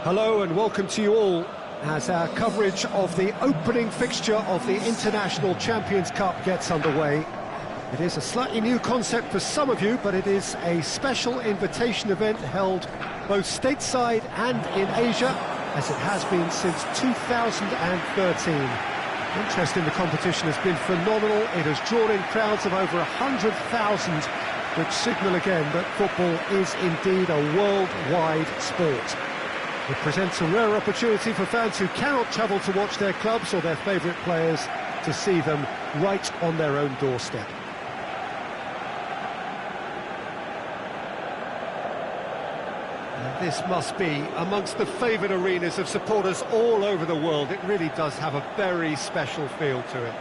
Hello and welcome to you all as our coverage of the opening fixture of the International Champions Cup gets underway. It is a slightly new concept for some of you, but it is a special invitation event held both stateside and in Asia, as it has been since 2013. Interest in the competition has been phenomenal. It has drawn in crowds of over 100,000, which signal again that football is indeed a worldwide sport. It presents a rare opportunity for fans who cannot travel to watch their clubs or their favourite players to see them right on their own doorstep. And this must be amongst the favoured arenas of supporters all over the world. It really does have a very special feel to it.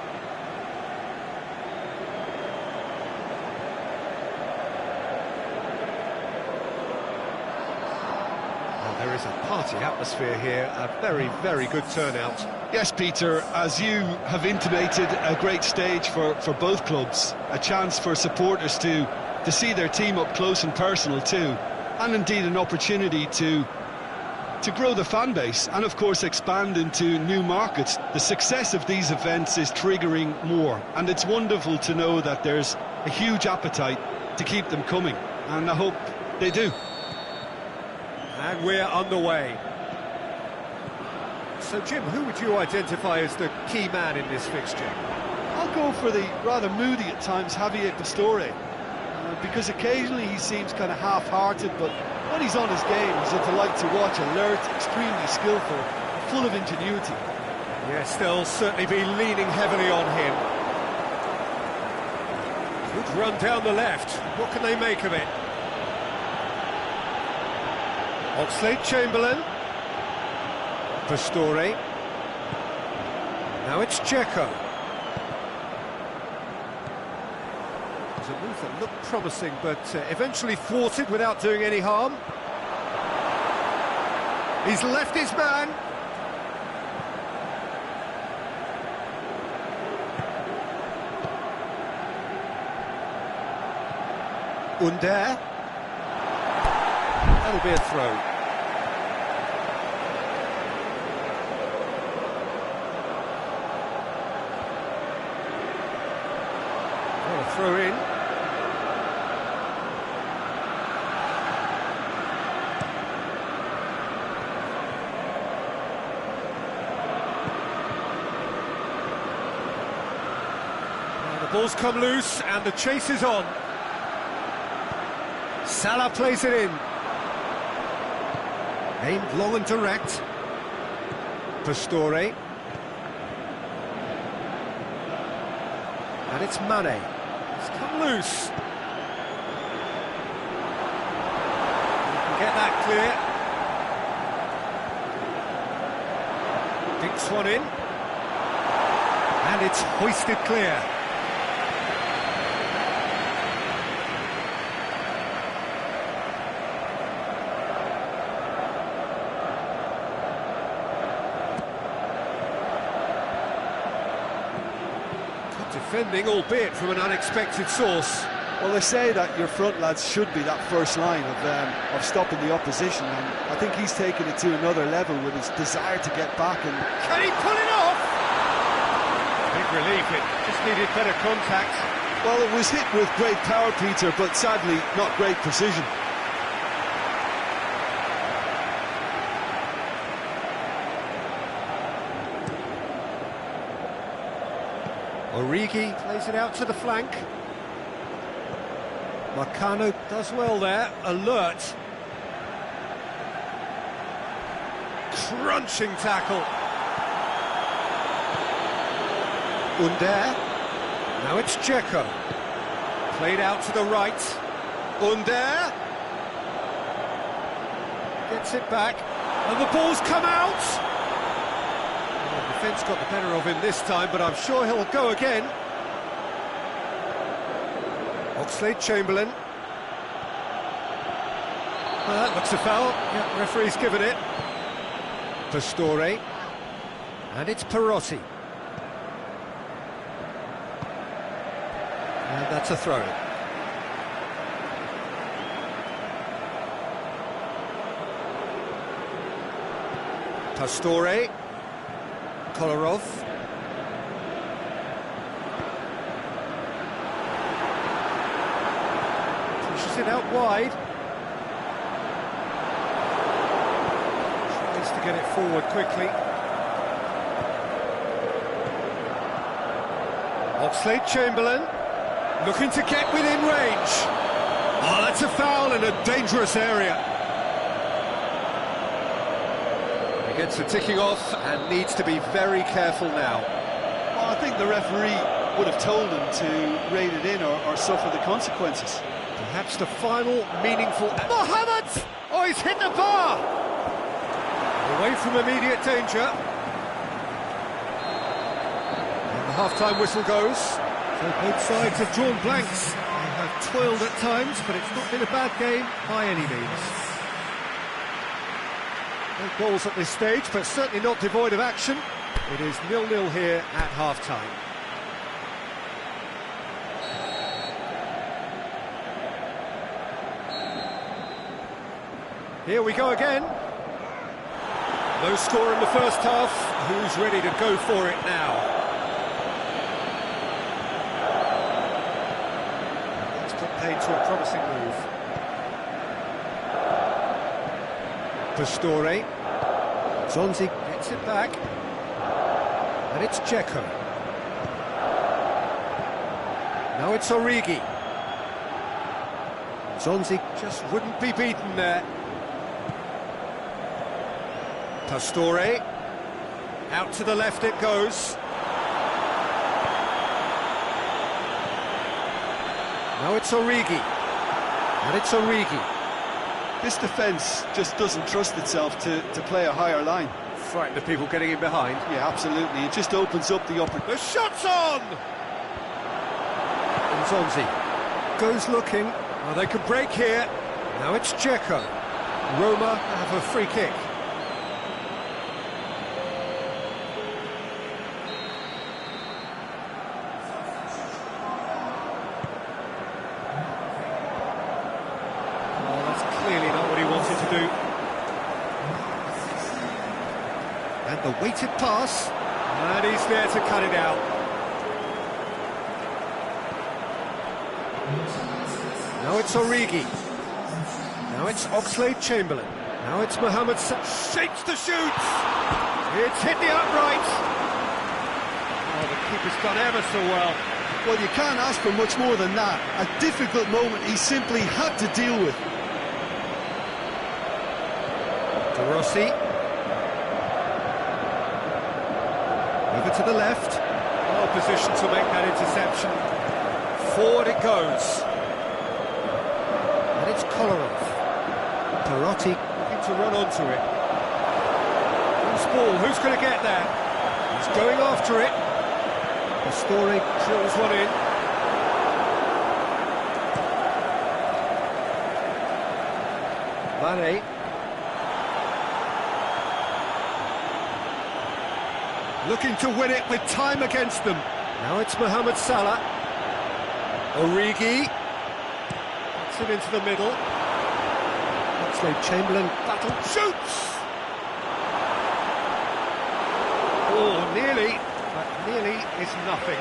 There is a party atmosphere here, a very, very good turnout. Yes, Peter, as you have intimated, a great stage for both clubs. A chance for supporters to see their team up close and personal too. And indeed an opportunity to grow the fan base and, of course, expand into new markets. The success of these events is triggering more. And it's wonderful to know that there's a huge appetite to keep them coming. And I hope they do. And we're underway. So, Jim, who would you identify as the key man in this fixture? I'll go for the rather moody at times Javier Pastore, because occasionally he seems kind of half-hearted, but when he's on his game, he's a delight to watch, alert, extremely skillful, full of ingenuity. Yes, they'll certainly be leaning heavily on him. Good run down the left. What can they make of it? Oxlade-Chamberlain. Pastore. Now it's Dzeko. It's a move that looked promising, but eventually thwarted without doing any harm. He's left his man. Under. That'll be a throw. Well, a throw in. Now the ball's come loose and the chase is on. Salah plays it in. Aimed long and direct. Pastore. And it's Mane. It's come loose. You can get that clear. Dinks one in. And it's hoisted clear. Defending, albeit from an unexpected source. Well, they say that your front lads should be that first line of stopping the opposition, and I think he's taken it to another level with his desire to get back. And can he pull it off? Big relief, it just needed better contact. Well, it was hit with great power, Peter, but sadly not great precision. Origi plays it out to the flank. Baka does well there, alert. Crunching tackle. Under. Now it's Dzeko. Played out to the right. Under. Gets it back. And the ball's come out. Defence got the better of him this time, but I'm sure he'll go again. Oxlade-Chamberlain. Well, that looks a foul. Yeah, referee's given it. Pastore. And it's Perotti. And that's a throw-in. Pastore. Kolarov. Pushes it out wide. Tries to get it forward quickly. Oxlade-Chamberlain looking to get within range. Oh, that's a foul in a dangerous area. He gets the ticking off and needs to be very careful now. Well, I think the referee would have told him to rein it in or suffer the consequences. Perhaps the final meaningful... Mohamed! Oh, he's hit the bar! Away from immediate danger. And the half-time whistle goes. So both sides have drawn blanks. They have toiled at times, but it's not been a bad game by any means. No goals at this stage, but certainly not devoid of action. It is 0-0 here at half-time. Here we go again. No score in the first half. Who's ready to go for it now? Let's put paid to a promising move. Pastore. Zonzi gets it back. And it's Dzeko. Now it's Origi. Zonzi just wouldn't be beaten there. Pastore, out to the left it goes. Now it's Origi, and it's Origi. This defence just doesn't trust itself to play a higher line. Frightened of people getting in behind. Yeah, absolutely. It just opens up the upper... The shot's on! And Zonzi goes looking. Oh, they could break here. Now it's Dzeko. Roma have a free kick. Clearly not what he wanted to do. And the weighted pass, and he's there to cut it out. Now it's Origi. Now it's Oxlade-Chamberlain. Now it's Mohamed shapes to shoot. It's hit the upright. Oh, the keeper's done ever so well. Well, you can't ask for much more than that. A difficult moment he simply had to deal with. Rossi. Over to the left. Well positioned to make that interception. Forward it goes. And it's Kolarov. Perotti looking to run onto it. Loose ball, who's going to get there? He's going after it. Pastore drills one in. Mane. Looking to win it with time against them. Now it's Mohamed Salah. Origi. Puts it into the middle. Oxlade-Chamberlain battle shoots! Oh, nearly, but nearly is nothing.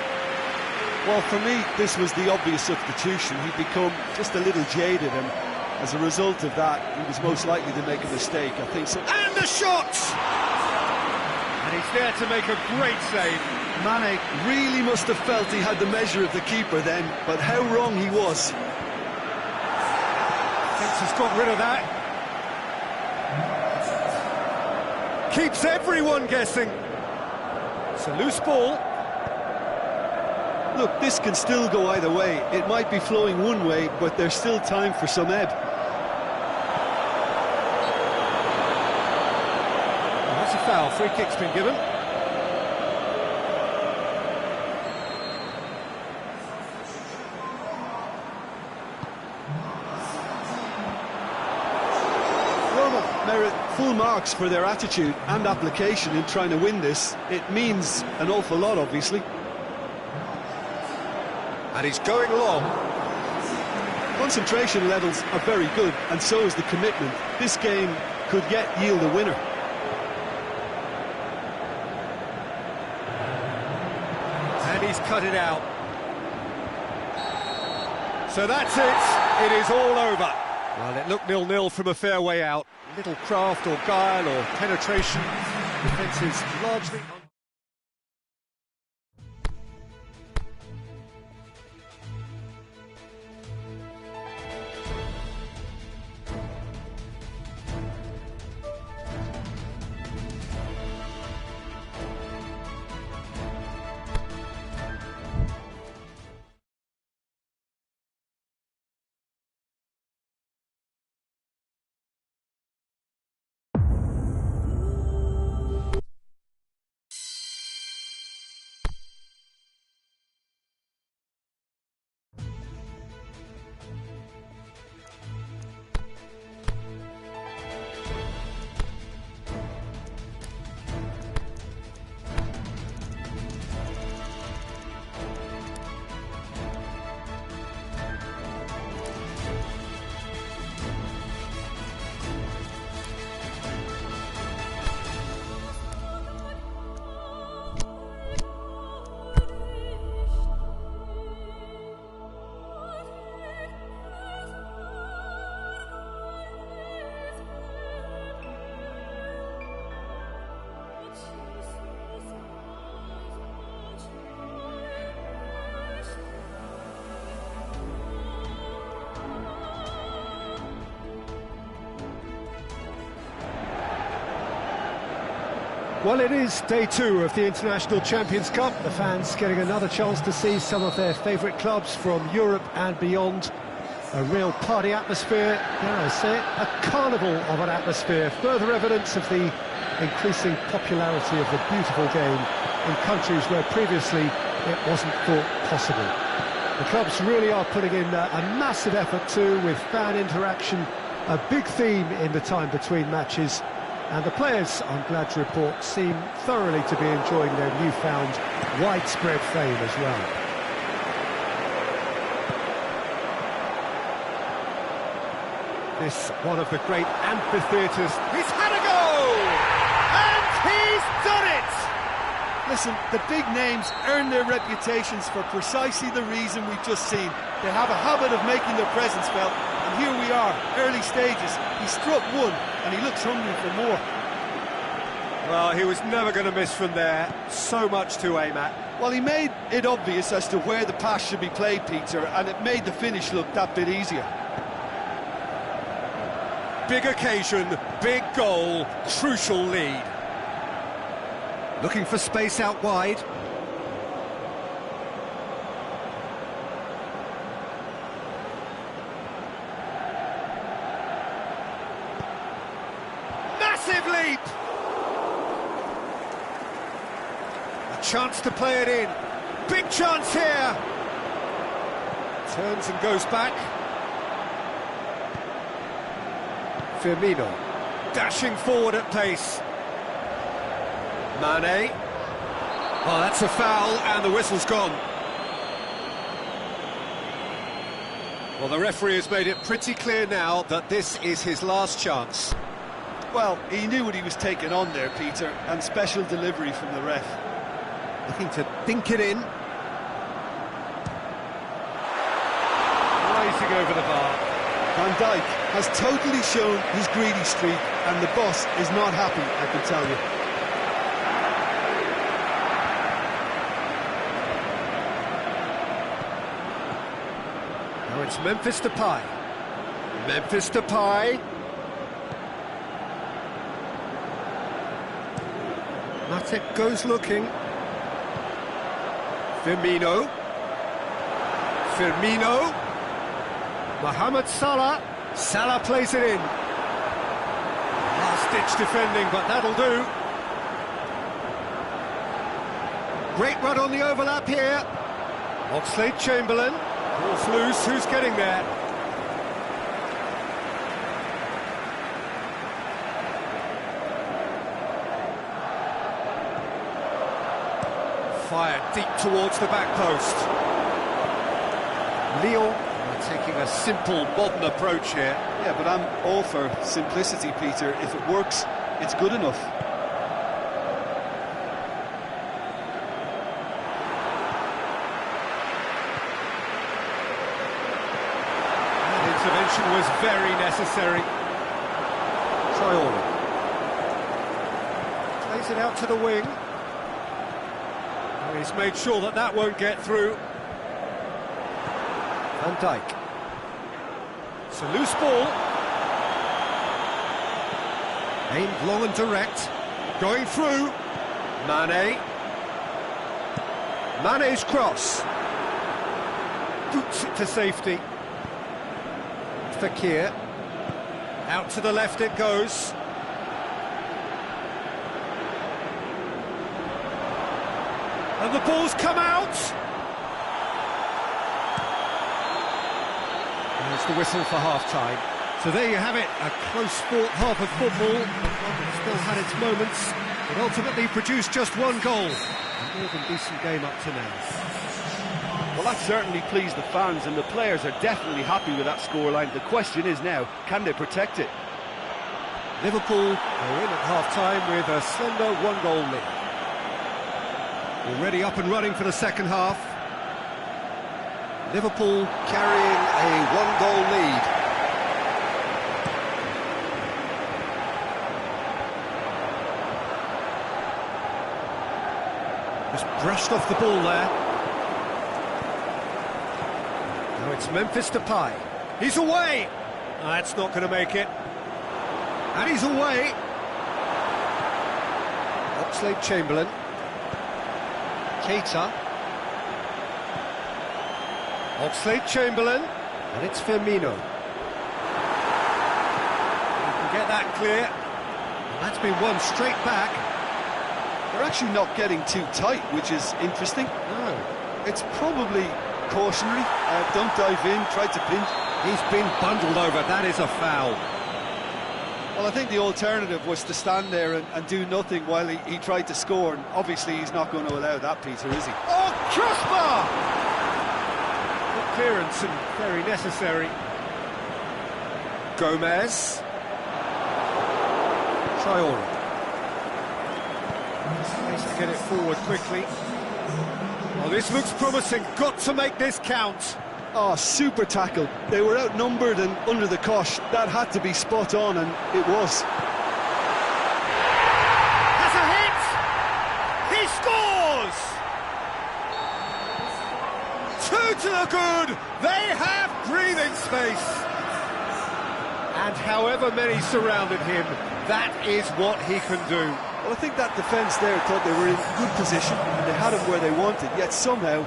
Well, for me, this was the obvious substitution. He'd become just a little jaded, and as a result of that, he was most likely to make a mistake, I think so. And the shot! And he's there to make a great save. Mane really must have felt he had the measure of the keeper then, but how wrong he was. Thinks he's got rid of that. Keeps everyone guessing. It's a loose ball. Look, this can still go either way. It might be flowing one way, but there's still time for some ebb. That's a foul. Free kick's been given. Roma merit full marks for their attitude and application in trying to win this. It means an awful lot, obviously. And he's going long. Concentration levels are very good, and so is the commitment. This game could yet yield a winner. cut it out. So that's it. It is all over. Well, it looked 0-0 from a fair way out. Little craft or guile or penetration. Defence is largely... Well, it is day 2 of the International Champions Cup. The fans getting another chance to see some of their favourite clubs from Europe and beyond. A real party atmosphere, dare I say it, a carnival of an atmosphere. Further evidence of the increasing popularity of the beautiful game in countries where previously it wasn't thought possible. The clubs really are putting in a massive effort too, with fan interaction, a big theme in the time between matches. And the players, I'm glad to report, seem thoroughly to be enjoying their newfound widespread fame as well. This one of the great amphitheatres. He's had a goal! And he's done it! Listen, the big names earn their reputations for precisely the reason we've just seen. They have a habit of making their presence felt, and here we are, early stages. He struck one, and he looks hungry for more. Well, he was never going to miss from there. So much to aim at. Well, he made it obvious as to where the pass should be played, Peter, and it made the finish look that bit easier. Big occasion, big goal, crucial lead. Looking for space out wide. Massive leap! A chance to play it in. Big chance here! Turns and goes back. Firmino, dashing forward at pace. Mane. Oh, that's a foul, and the whistle's gone. Well, the referee has made it pretty clear now that this is his last chance. Well, he knew what he was taking on there, Peter, and special delivery from the ref. Looking to dink it in. Rising over the bar. Van Dijk has totally shown his greedy streak, and the boss is not happy, I can tell you. Now it's Memphis Depay. Memphis Depay. Matic goes looking. Firmino. Firmino. Mohamed Salah. Salah plays it in. Last-ditch defending, but that'll do. Great run on the overlap here. Oxlade-Chamberlain. Ball's loose, who's getting there? Fired deep towards the back post. Lyon are taking a simple, modern approach here. Yeah, but I'm all for simplicity, Peter. If it works, it's good enough. was very necessary. Traore. Plays it out to the wing. And he's made sure that that won't get through. Van Dijk. It's a loose ball. Aimed long and direct. Going through. Mane. Mane's cross. Boots it to safety. Fekir. Out to the left it goes. And the ball's come out. And there's the whistle for half-time. So there you have it, a close-fought half of football. It still had its moments, but ultimately produced just one goal. A more than decent game up to now. Well, that certainly pleased the fans, and the players are definitely happy with that scoreline. The question is now, can they protect it? Liverpool are in at half-time with a slender one-goal lead. Already up and running for the second half. Liverpool carrying a one-goal lead. Just brushed off the ball there. Now it's Memphis Depay. He's away! That's not going to make it. And he's away. Oxlade-Chamberlain. Keita. Oxlade-Chamberlain. And it's Firmino. You can get that clear. And that's been won straight back. They're actually not getting too tight, which is interesting. No. It's probably cautionary. Don't dive in, try to pinch. He's been bundled over. That is a foul. Well, I think the alternative was to stand there and do nothing while he tried to score, and obviously he's not going to allow that, Peter, is he? Oh, crossbar! Good clearance and very necessary. Gomez. Traore. Nice to get it forward quickly. Oh, this looks promising. Got to make this count. Oh, super tackle. They were outnumbered and under the cosh. That had to be spot on, and it was. Has a hit! He scores! Two to the good! They have breathing space! And however many surrounded him, that is what he can do. Well, I think that defence there thought they were in good position, and they had him where they wanted, yet somehow...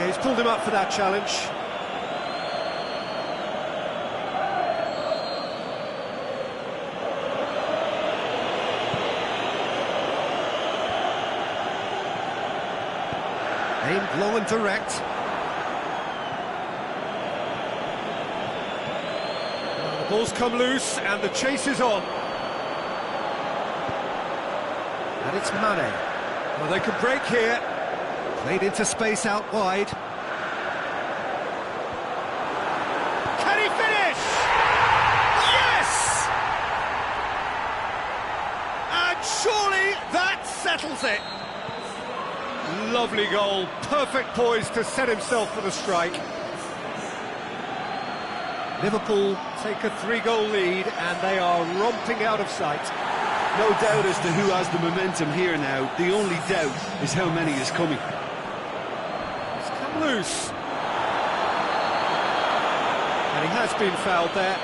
He's pulled him up for that challenge. Aimed long and direct. The ball's come loose and the chase is on. And it's Mane. Well, they can break here. Played into space out wide. Can he finish? Yes! And surely that settles it. Lovely goal, perfect poise to set himself for the strike. Liverpool take a 3-goal lead and they are romping out of sight. No doubt as to who has the momentum here now. The only doubt is how many is coming. It's come loose. And he has been fouled there.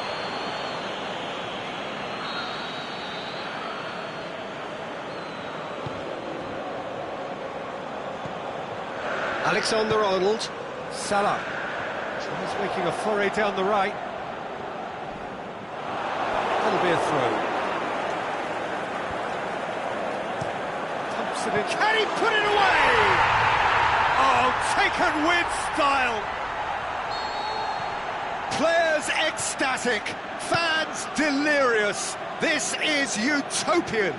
Alexander-Arnold. Salah. He's making a foray down the right. That'll be a throw. Thompson in. Can he put it away? Oh, taken with style. Players ecstatic. Fans delirious. This is utopian.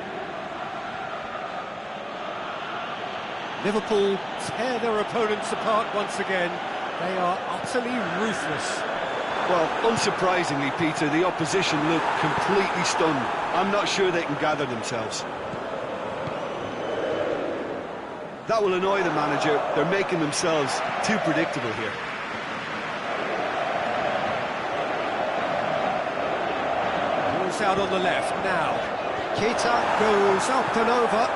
Liverpool tear their opponents apart once again. They are utterly ruthless. Well, unsurprisingly, Peter, the opposition look completely stunned. I'm not sure they can gather themselves. That will annoy the manager. They're making themselves too predictable here. pass out on the left now. Keita goes up and over.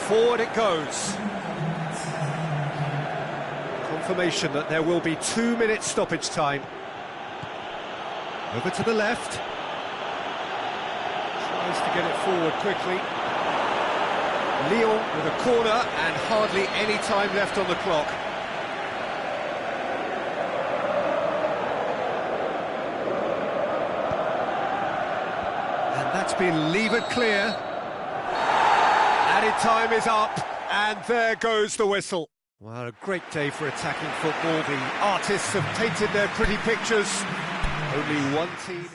Forward it goes. Confirmation that there will be 2 minutes stoppage time. Over to the left. Tries to get it forward quickly. Lyon with a corner and hardly any time left on the clock. And that's been levered clear. Added time is up, and there goes the whistle. Well, a great day for attacking football. The artists have painted their pretty pictures. Only one team...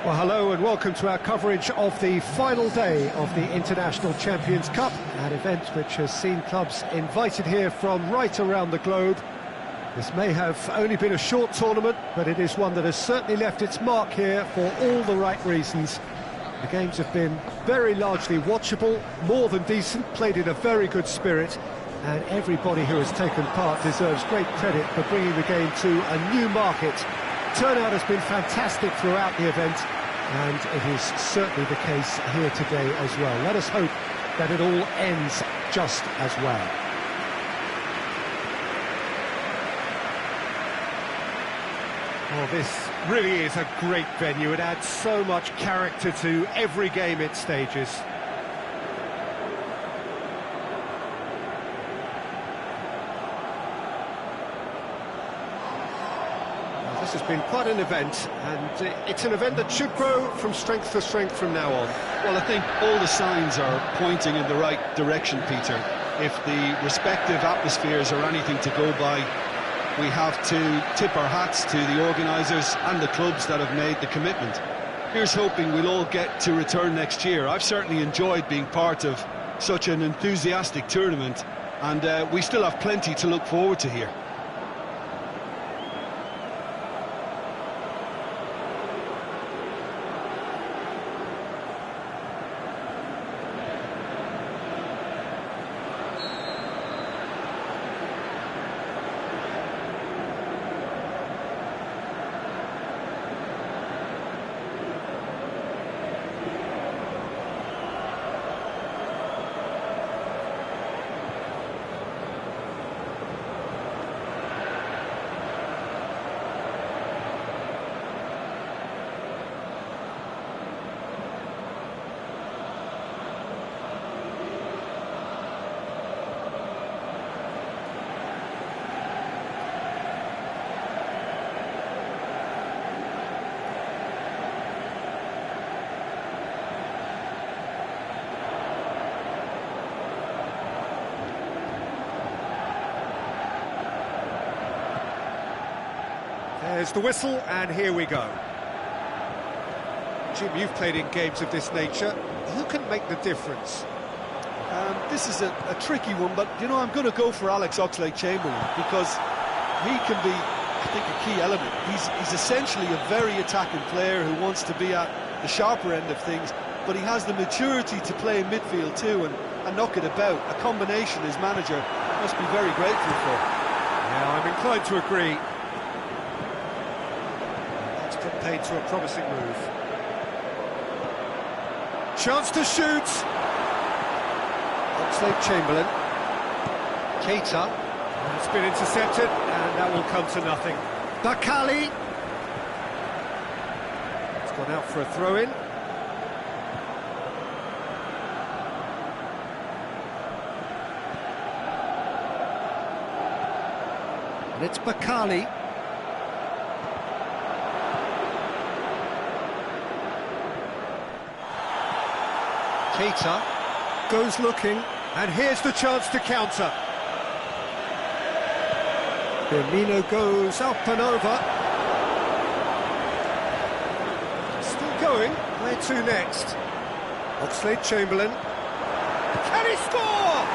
Well, hello and welcome to our coverage of the final day of the International Champions Cup, an event which has seen clubs invited here from right around the globe. This may have only been a short tournament, but it is one that has certainly left its mark here for all the right reasons. The games have been very largely watchable, more than decent, played in a very good spirit, and everybody who has taken part deserves great credit for bringing the game to a new market. Turnout has been fantastic throughout the event, and it is certainly the case here today as well. Let us hope that it all ends just as well. Well, this really is a great venue. It adds so much character to every game it stages. This has been quite an event, and it's an event that should grow from strength to strength from now on. Well, I think all the signs are pointing in the right direction, Peter. If the respective atmospheres are anything to go by, we have to tip our hats to the organisers and the clubs that have made the commitment. Here's hoping we'll all get to return next year. I've certainly enjoyed being part of such an enthusiastic tournament, and we still have plenty to look forward to here. There's the whistle, and here we go. Jim, you've played in games of this nature. Who can make the difference? This is a tricky one, but, you know, I'm going to go for Alex Oxlade-Chamberlain because he can be, I think, a key element. He's essentially a very attacking player who wants to be at the sharper end of things, but he has the maturity to play in midfield too and knock it about. A combination his manager must be very grateful for. Yeah, I'm inclined to agree. That's put paid to a promising move. Chance to shoot. Oxlade-Chamberlain. Keita. It's been intercepted, and that will come to nothing. Bakali. It's gone out for a throw-in. And it's Bakali. Keita goes looking, and here's the chance to counter. Firmino goes up and over. Still going. Where to next? Oxlade-Chamberlain. Can he score?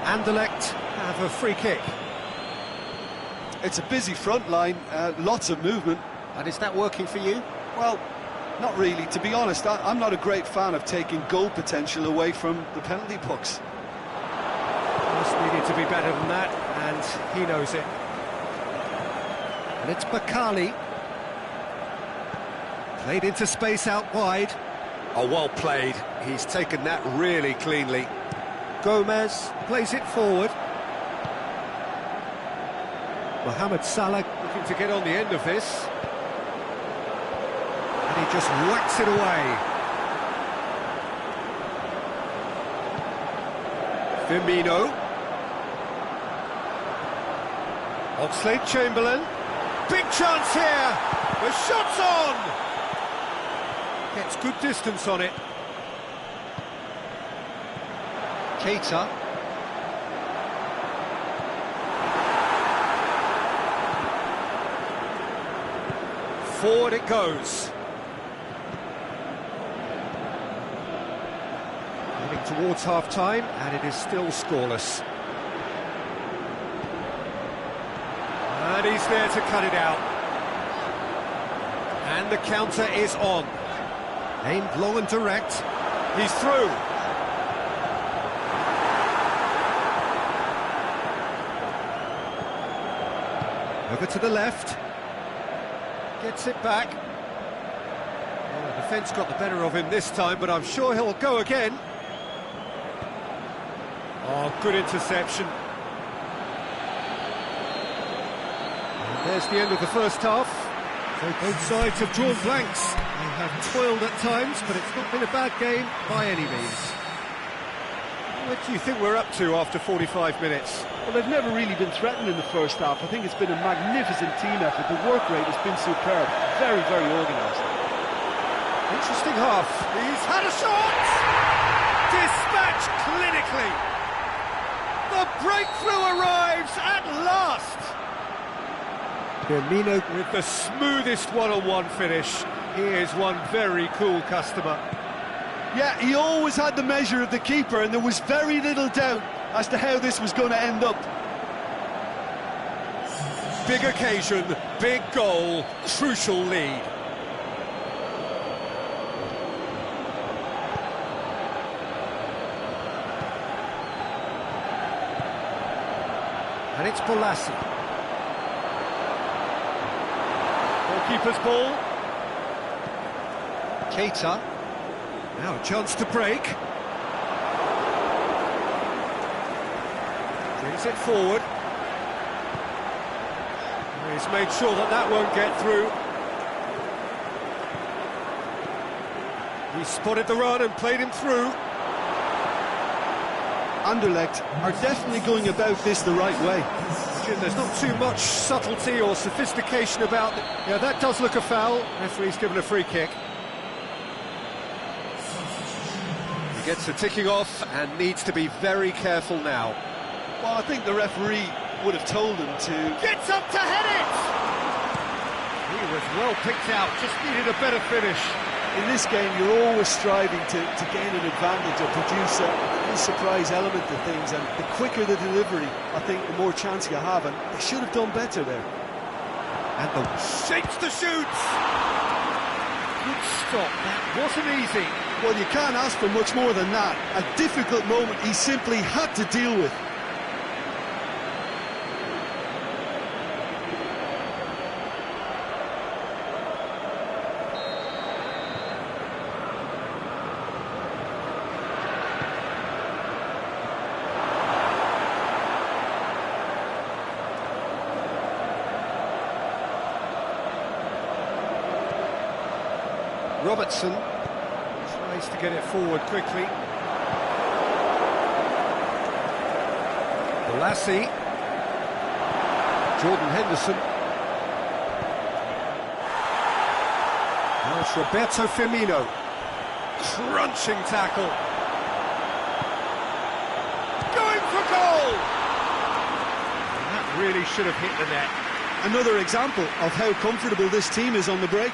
Anderlecht have a free kick. It's a busy front line, lots of movement. And is that working for you? Well, not really. To be honest, I'm not a great fan of taking goal potential away from the penalty box. Just needed to be better than that, and he knows it. And it's Bakali. Played into space out wide. Oh, well played. He's taken that really cleanly. Gomez plays it forward. Mohamed Salah looking to get on the end of this. And he just whacks it away. Firmino. Oxlade-Chamberlain. Big chance here. The shot's on. Gets good distance on it. Keita. Forward it goes. Heading towards half-time, and it is still scoreless. And he's there to cut it out. And the counter is on. Aimed low and direct. He's through. Over to the left. Gets it back. Well, the defence got the better of him this time, but I'm sure he'll go again. Oh, good interception. And there's the end of the first half. So both sides have drawn blanks. They have toiled at times, but it's not been a bad game by any means. What do you think we're up to after 45 minutes? Well, they've never really been threatened in the first half. I think it's been a magnificent team effort. The work rate has been superb. Very, very organised. Interesting half. He's had a shot! Dispatched clinically. The breakthrough arrives at last. Firmino with the smoothest one-on-one finish. He is one very cool customer. Yeah, he always had the measure of the keeper, and there was very little doubt as to how this was going to end up. Big occasion, big goal, crucial lead. And it's Prase. Goalkeeper's ball. Keita. Now a chance to break. Brings it forward. He's made sure that that won't get through. He spotted the run and played him through. Anderlecht are definitely going about this the right way. Jim, there's not too much subtlety or sophistication about it. Yeah, that does look a foul. Referee's given a free kick. Gets the ticking off and needs to be very careful now. Well, I think the referee would have told him to... Gets up to head it! He was well picked out, just needed a better finish. In this game, you're always striving to gain an advantage or produce a little surprise element to things, and the quicker the delivery, I think, the more chance you have, and they should have done better there. And the shapes to shoot! Good stop, that wasn't easy. Well, you can't ask for much more than that. A difficult moment he simply had to deal with. Robertson tries to get it forward quickly. Prase. Jordan Henderson. Now it's Roberto Firmino. Crunching tackle. Going for goal! And that really should have hit the net. Another example of how comfortable this team is on the break.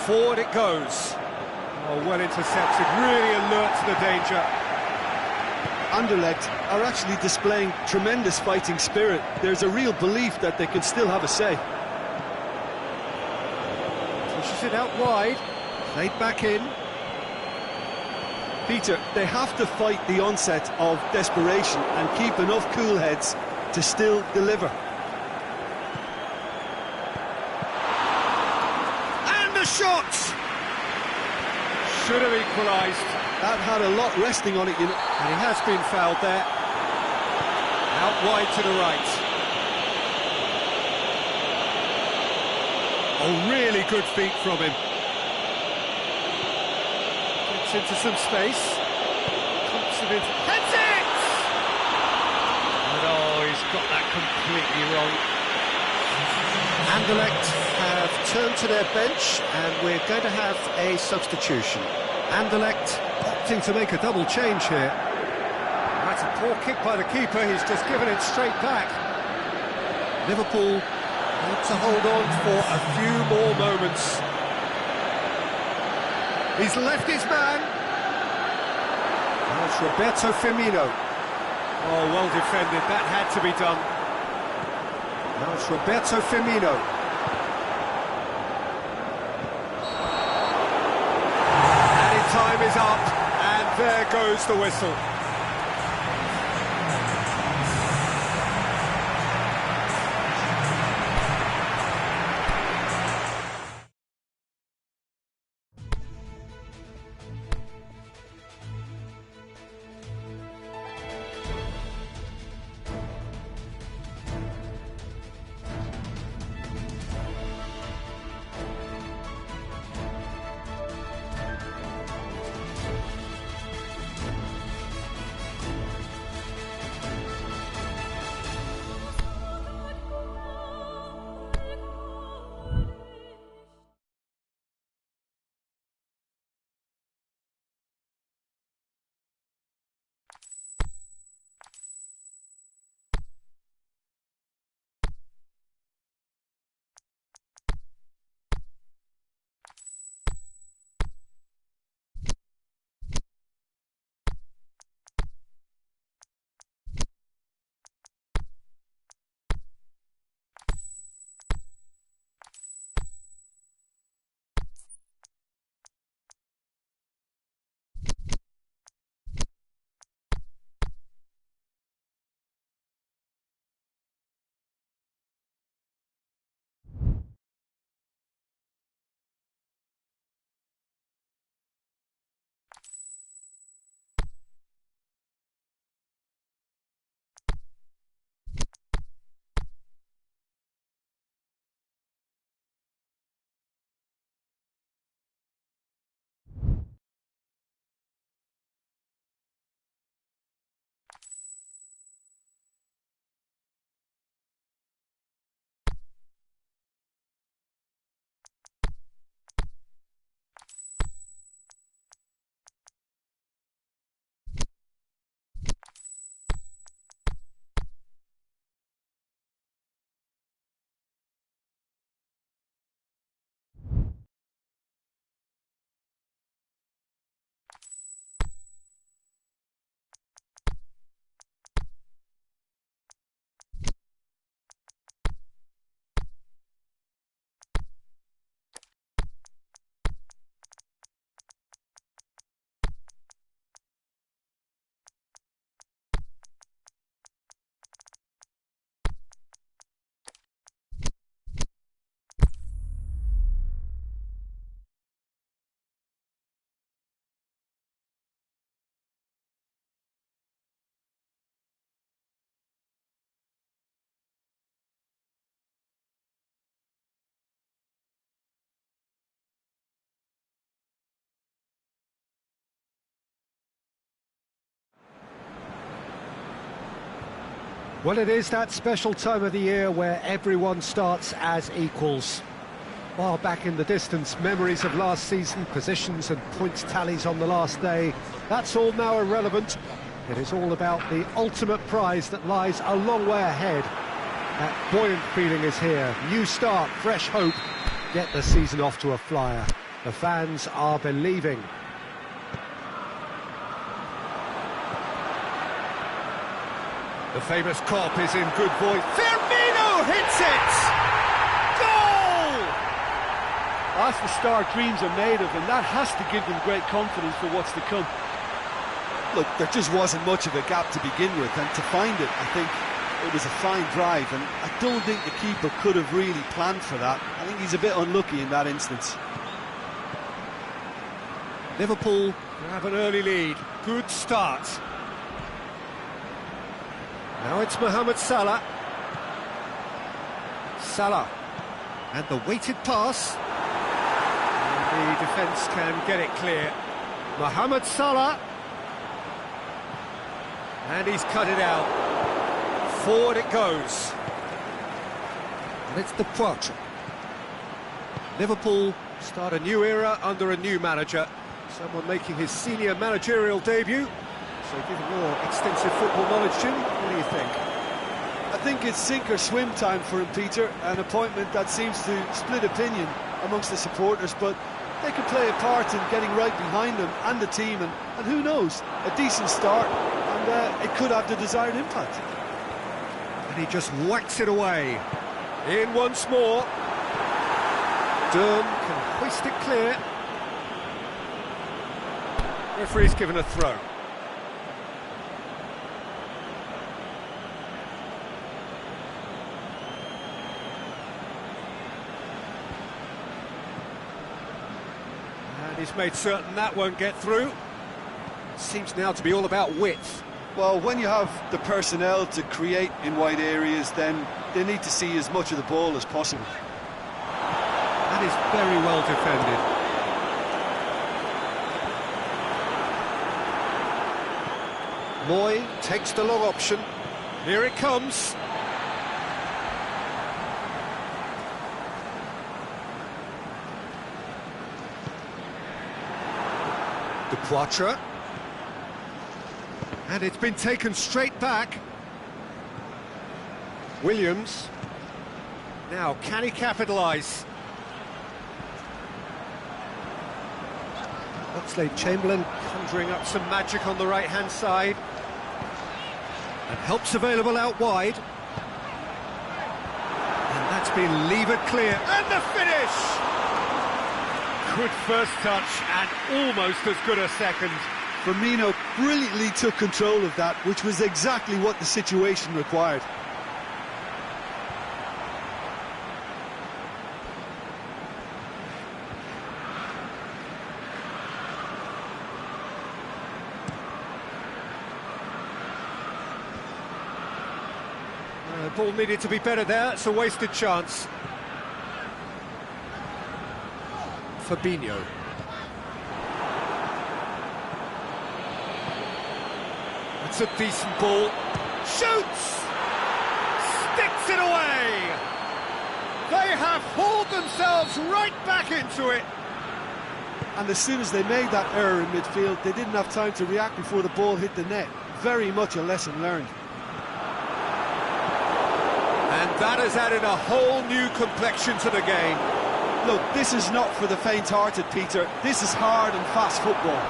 Forward it goes. Oh, well intercepted, really alert to the danger. Anderlecht are actually displaying tremendous fighting spirit. There's a real belief that they can still have a say. Pushes it out wide, played back in. Peter, they have to fight the onset of desperation and keep enough cool heads to still deliver. Shot! Should have equalised. That had a lot resting on it, you know. And he has been fouled there. Out wide to the right. Oh, really good feet from him. Gets into some space. Confident. Heads it! And oh, he's got that completely wrong. Anderlecht have turned to their bench, and we're going to have a substitution. Anderlecht opting to make a double change here. That's a poor kick by the keeper, he's just given it straight back. Liverpool need to hold on for a few more moments. He's left his man. Now it's Roberto Firmino. Oh, well defended, that had to be done. Now it's Roberto Firmino. Added time is up, and there goes the whistle. Well, it is that special time of the year where everyone starts as equals. Far back in the distance, memories of last season, positions and points tallies on the last day, that's all now irrelevant. It is all about the ultimate prize that lies a long way ahead. That buoyant feeling is here. New start, fresh hope. Get the season off to a flyer. The fans are believing. The famous Kop is in good voice. Firmino hits it! Goal! That's the start dreams are made of, and that has to give them great confidence for what's to come. Look, there just wasn't much of a gap to begin with, and to find it, I think it was a fine drive, and I don't think the keeper could have really planned for that. I think he's a bit unlucky in that instance. Liverpool have an early lead. Good start. Now it's Mohamed Salah. Salah. And the weighted pass. And the defence can get it clear. Mohamed Salah. And he's cut it out. Forward it goes. And it's the Prase. Liverpool start a new era under a new manager. Someone making his senior managerial debut. So given your extensive football knowledge, Jim, what do you think? I think it's sink or swim time for him, Peter. An appointment that seems to split opinion amongst the supporters, but they can play a part in getting right behind them and the team, and who knows, a decent start, and it could have the desired impact. And he just whacks it away. In once more. Durham can hoist it clear. Referee's given a throw. And he's made certain that won't get through. Seems now to be all about width. Well, when you have the personnel to create in wide areas, then they need to see as much of the ball as possible. That is very well defended. Moy takes the long option. Here it comes. The Prase. And it's been taken straight back. Williams. Now, can he capitalise? Oxlade-Chamberlain conjuring up some magic on the right-hand side. And help's available out wide. And that's been levered clear. And the finish! Good first touch and almost as good a second. Firmino brilliantly took control of that, which was exactly what the situation required. The ball needed to be better there, it's a wasted chance. Fabinho. It's a decent ball. Shoots! Sticks it away! They have hauled themselves right back into it. And as soon as they made that error in midfield, they didn't have time to react before the ball hit the net. Very much a lesson learned. And that has added a whole new complexion to the game. Look, this is not for the faint-hearted, Peter. This is hard and fast football.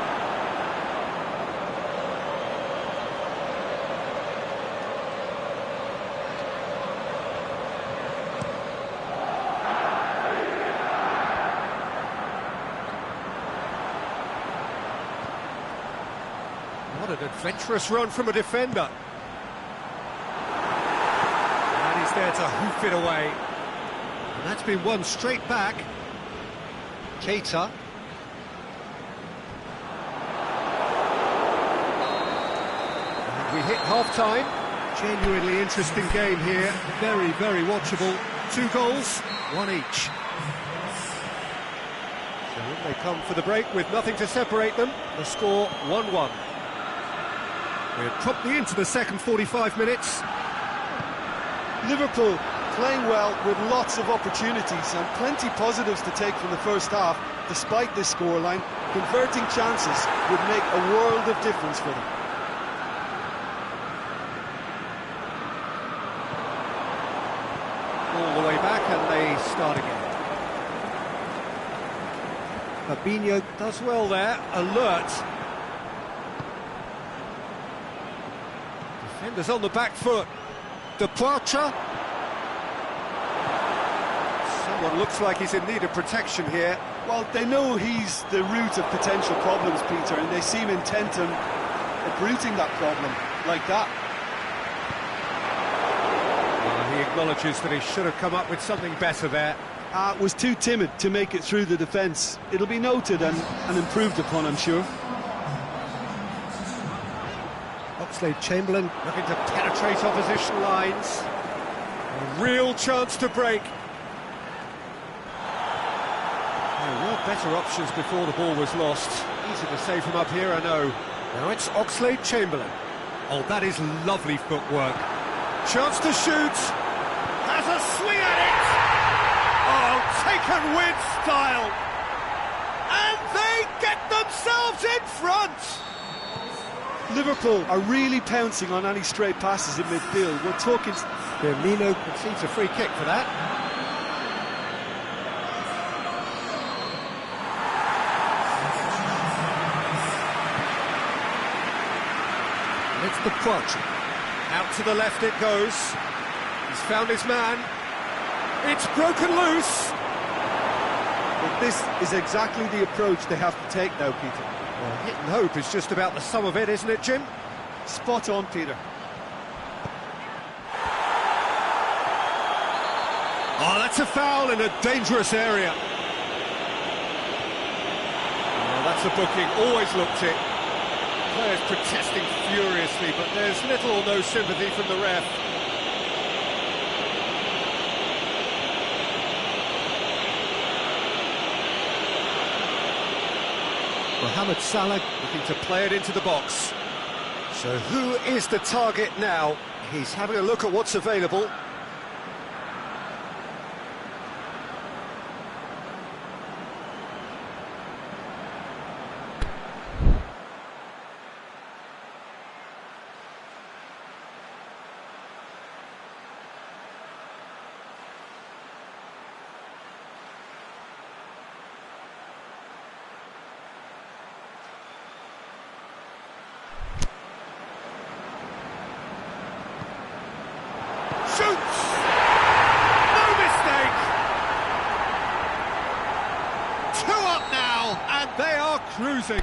What an adventurous run from a defender. And he's there to hoof it away. And that's been won straight back. Keita. And we hit half-time. Genuinely interesting game here. Very, very watchable. 2 goals, 1 each. So in they come for the break with nothing to separate them. The score 1-1. We're promptly into the second 45 minutes. Liverpool playing well with lots of opportunities and plenty positives to take from the first half. Despite this scoreline, converting chances would make a world of difference for them. All the way back and they start again. Fabinho does well there, alert. Defenders on the back foot. Departure. Someone looks like he's in need of protection here. Well, they know he's the root of potential problems, Peter, and they seem intent on uprooting that problem like that. He acknowledges that he should have come up with something better there. Was too timid to make it through the defence. It'll be noted and improved upon, I'm sure. Oxlade-Chamberlain looking to penetrate opposition lines. A real chance to break. There were better options before the ball was lost. Easy to save from up here, I know. Now it's Oxlade-Chamberlain. Oh, that is lovely footwork. Chance to shoot. Has a swing at it. Oh, taken with style. And they get themselves in front. Liverpool are really pouncing on any stray passes in midfield. We're talking... Firmino concedes a free kick for that. It's the Prase. Out to the left it goes. He's found his man. It's broken loose. But this is exactly the approach they have to take now, Peter. Well, hit and hope is just about the sum of it, isn't it, Jim? Spot on, Peter. Oh, that's a foul in a dangerous area. Oh, that's a booking. Always looked it. Players protesting furiously, but there's little or no sympathy from the ref. Mohamed Salah looking to play it into the box. So who is the target now? He's having a look at what's available. Shoots! No mistake! 2 up now, and they are cruising.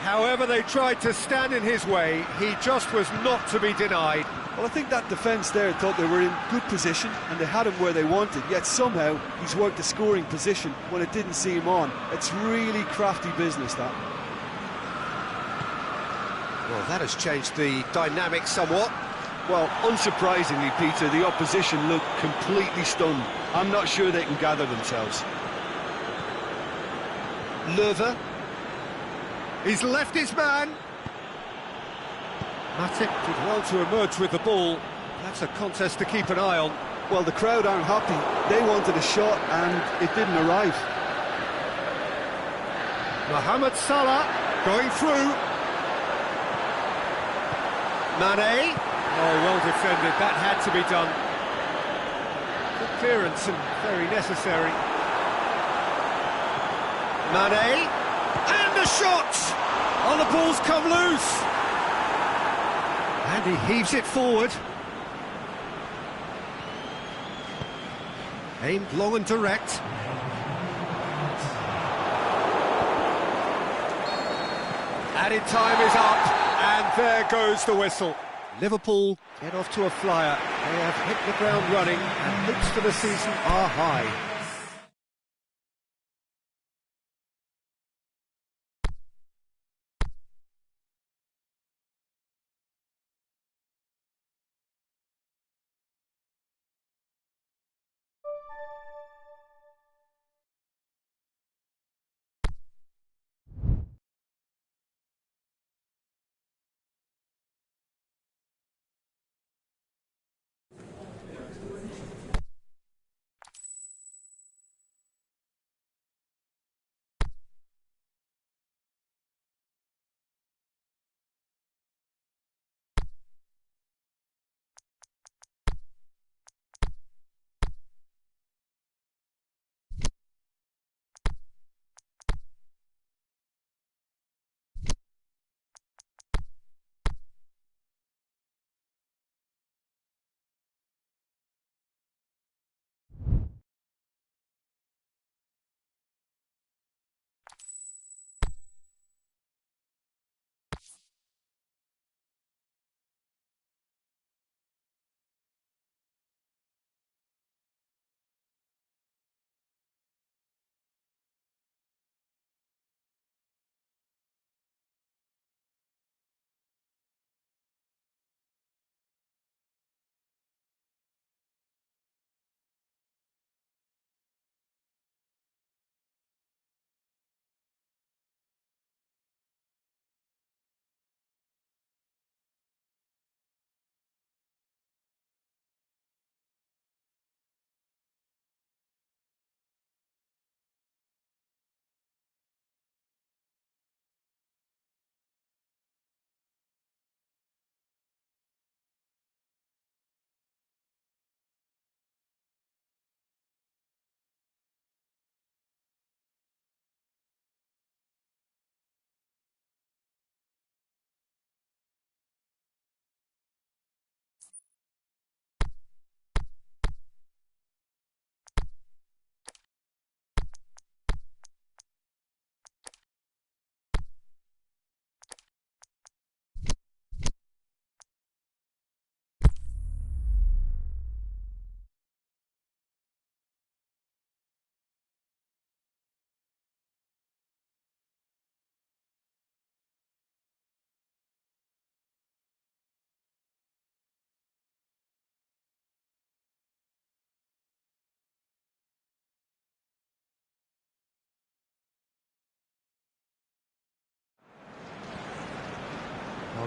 However, they tried to stand in his way. He just was not to be denied. Well, I think that defence there thought they were in good position and they had him where they wanted, yet somehow he's worked a scoring position when it didn't see him on. It's really crafty business, that. Well, that has changed the dynamic somewhat. Well, unsurprisingly, Peter, the opposition look completely stunned. I'm not sure they can gather themselves. Löwe. He's left his man. Matip did well to emerge with the ball. That's a contest to keep an eye on. Well, the crowd aren't happy. They wanted a shot and it didn't arrive. Mohamed Salah going through. Mane. Oh, well defended. That had to be done. Good clearance and very necessary. Mane. And a shot! Oh, the ball's come loose. And he heaves it forward. Aimed long and direct. Added time is up, and there goes the whistle. Liverpool get off to a flyer. They have hit the ground running, and hopes for the season are high.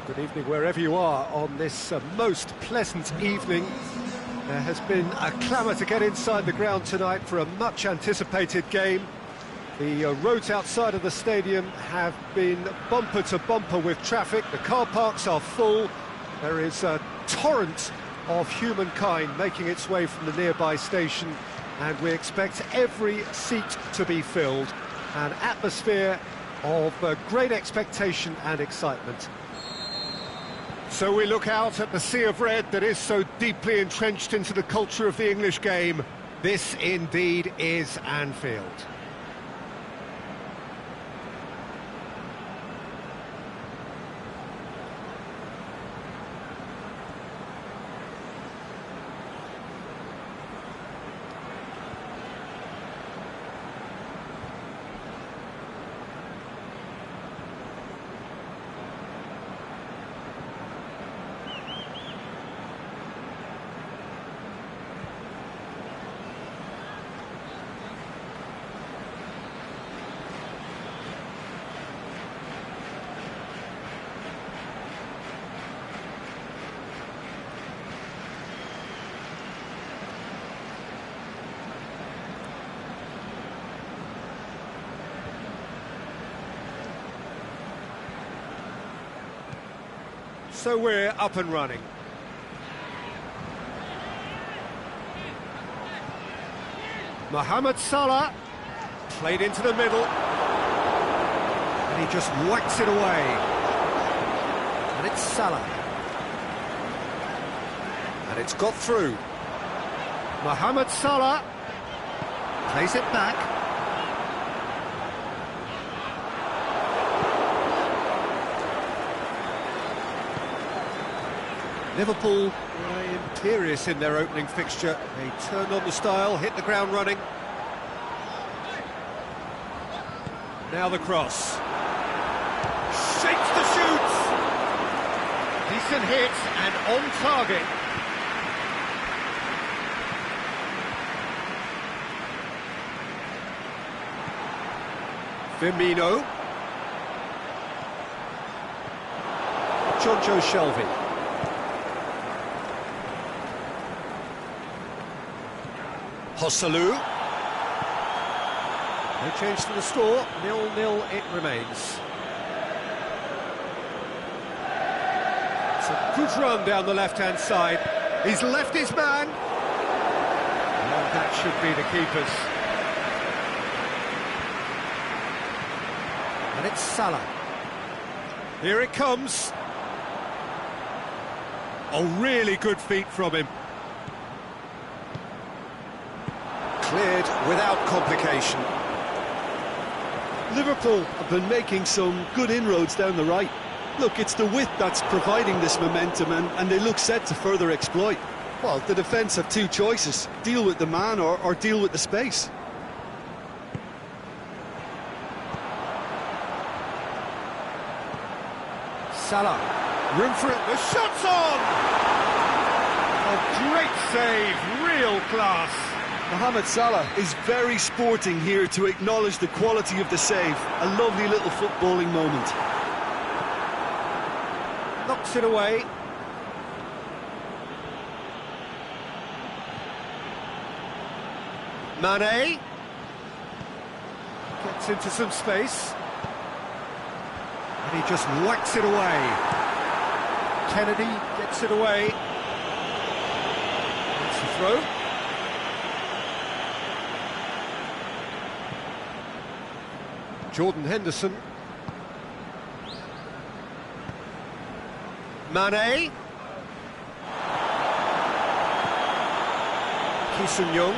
Well, good evening wherever you are on this most pleasant evening. There has been a clamour to get inside the ground tonight for a much-anticipated game. The roads outside of the stadium have been bumper to bumper with traffic. The car parks are full. There is a torrent of humankind making its way from the nearby station, and we expect every seat to be filled. An atmosphere of great expectation and excitement. So we look out at the sea of red that is so deeply entrenched into the culture of the English game. This indeed is Anfield. So we're up and running. Mohamed Salah, played into the middle, and he just whacks it away. And it's Salah. And it's got through. Mohamed Salah plays it back. Liverpool imperious in their opening fixture. They turned on the style, hit the ground running. Now the cross. Shapes the shoots! Decent hit and on target. Firmino. Jonjo Shelvey. Hosselu. No change to the score, 0-0 it remains. It's a good run down the left-hand side. He's left his man. Well, that should be the keeper's. And it's Salah. Here it comes. Oh, really good feet from him. Cleared without complication. Liverpool have been making some good inroads down the right. Look, it's the width that's providing this momentum, and they look set to further exploit. Well, the defence have two choices: deal with the man or deal with the space. Salah, room for it, the shot's on! A great save, real class. Mohamed Salah is very sporting here to acknowledge the quality of the save. A lovely little footballing moment. Knocks it away. Mane gets into some space. And he just whacks it away. Kennedy gets it away. That's the throw. Jordan Henderson. Mane. Ki-Sung-Young.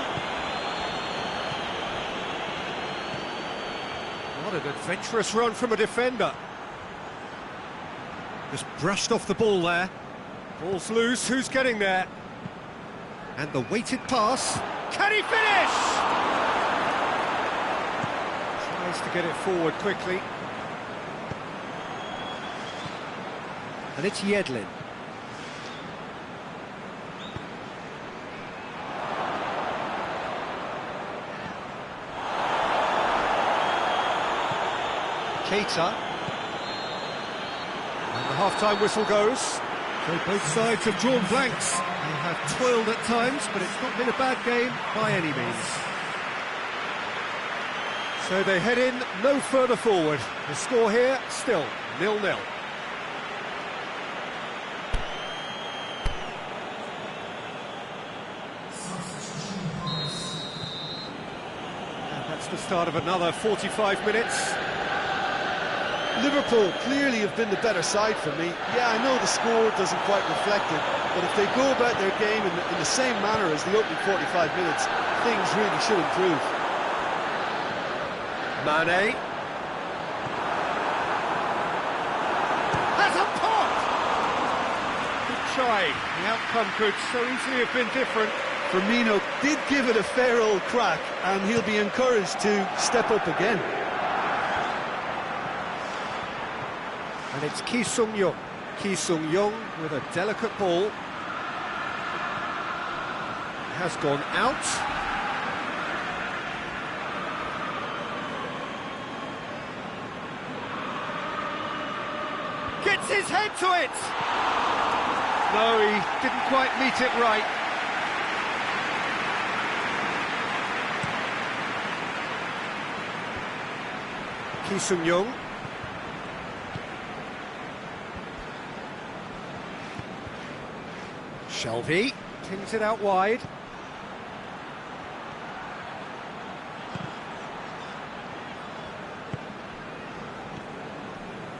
What an adventurous run from a defender. Just brushed off the ball there. Ball's loose, who's getting there? And the weighted pass. Can he finish? To get it forward quickly. And it's Yedlin. Keita. And the half-time whistle goes. So both sides have drawn blanks. They have toiled at times, but it's not been a bad game by any means. So they head in no further forward. The score here, still 0-0. And that's the start of another 45 minutes. Liverpool clearly have been the better side for me. Yeah, I know the score doesn't quite reflect it, but if they go about their game in the same manner as the opening 45 minutes, things really should improve. Mane. Has a pop! Good try. The outcome could so easily have been different. Firmino did give it a fair old crack, and he'll be encouraged to step up again. And it's Ki Sung-young. Ki Sung-young with a delicate ball. Has gone out. Gets his head to it! No, he didn't quite meet it right. Ki Sung-young. Shelby pings it out wide.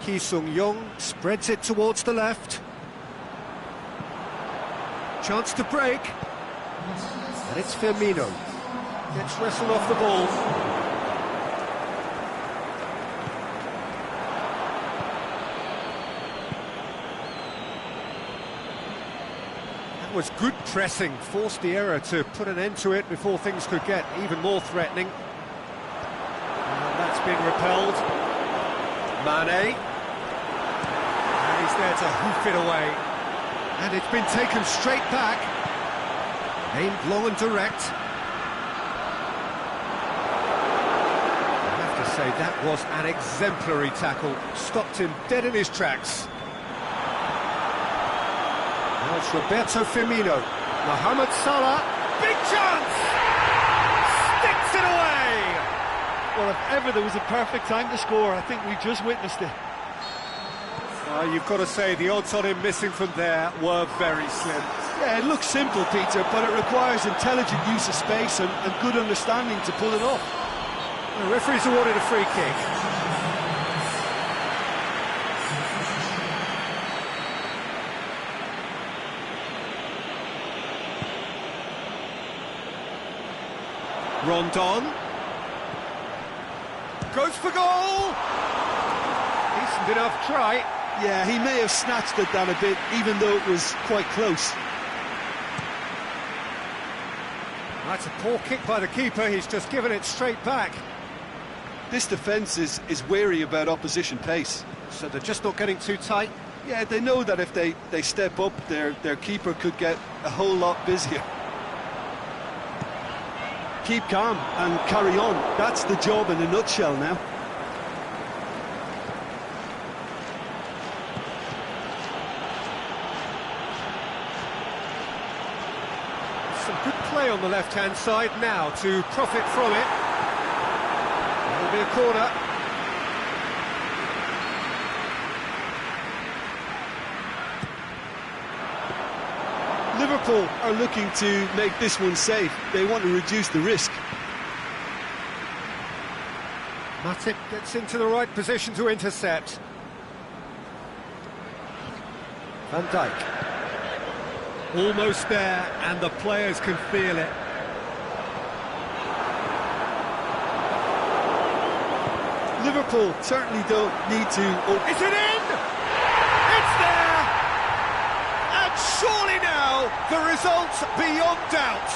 Ki Sung-young spreads it towards the left. Chance to break. And it's Firmino. Gets wrestled off the ball. That was good pressing. Forced the error to put an end to it before things could get even more threatening. And that's been repelled. Mane. And he's there to hoof it away. And it's been taken straight back. Aimed long and direct. I have to say, that was an exemplary tackle. Stopped him dead in his tracks. Now it's Roberto Firmino. Mohamed Salah. Big chance! Sticks it away! Well, if ever there was a perfect time to score, I think we just witnessed it. You've got to say, the odds on him missing from there were very slim. Yeah, it looks simple, Peter, but it requires intelligent use of space and good understanding to pull it off. The referee's awarded a free kick. Rondon. Goes for goal! Decent enough try. Yeah, he may have snatched it down a bit, even though it was quite close. That's a poor kick by the keeper, he's just given it straight back. This defence is wary about opposition pace. So they're just not getting too tight? Yeah, they know that if they step up, their keeper could get a whole lot busier. Keep calm and carry on. That's the job in a nutshell now. Some good play on the left-hand side now to profit from it. That'll be a corner. Liverpool are looking to make this one safe. They want to reduce the risk. Matip gets into the right position to intercept. Van Dijk. Almost there, and the players can feel it. Liverpool certainly don't need to... Is it in? It's there! And surely now, the result's beyond doubt.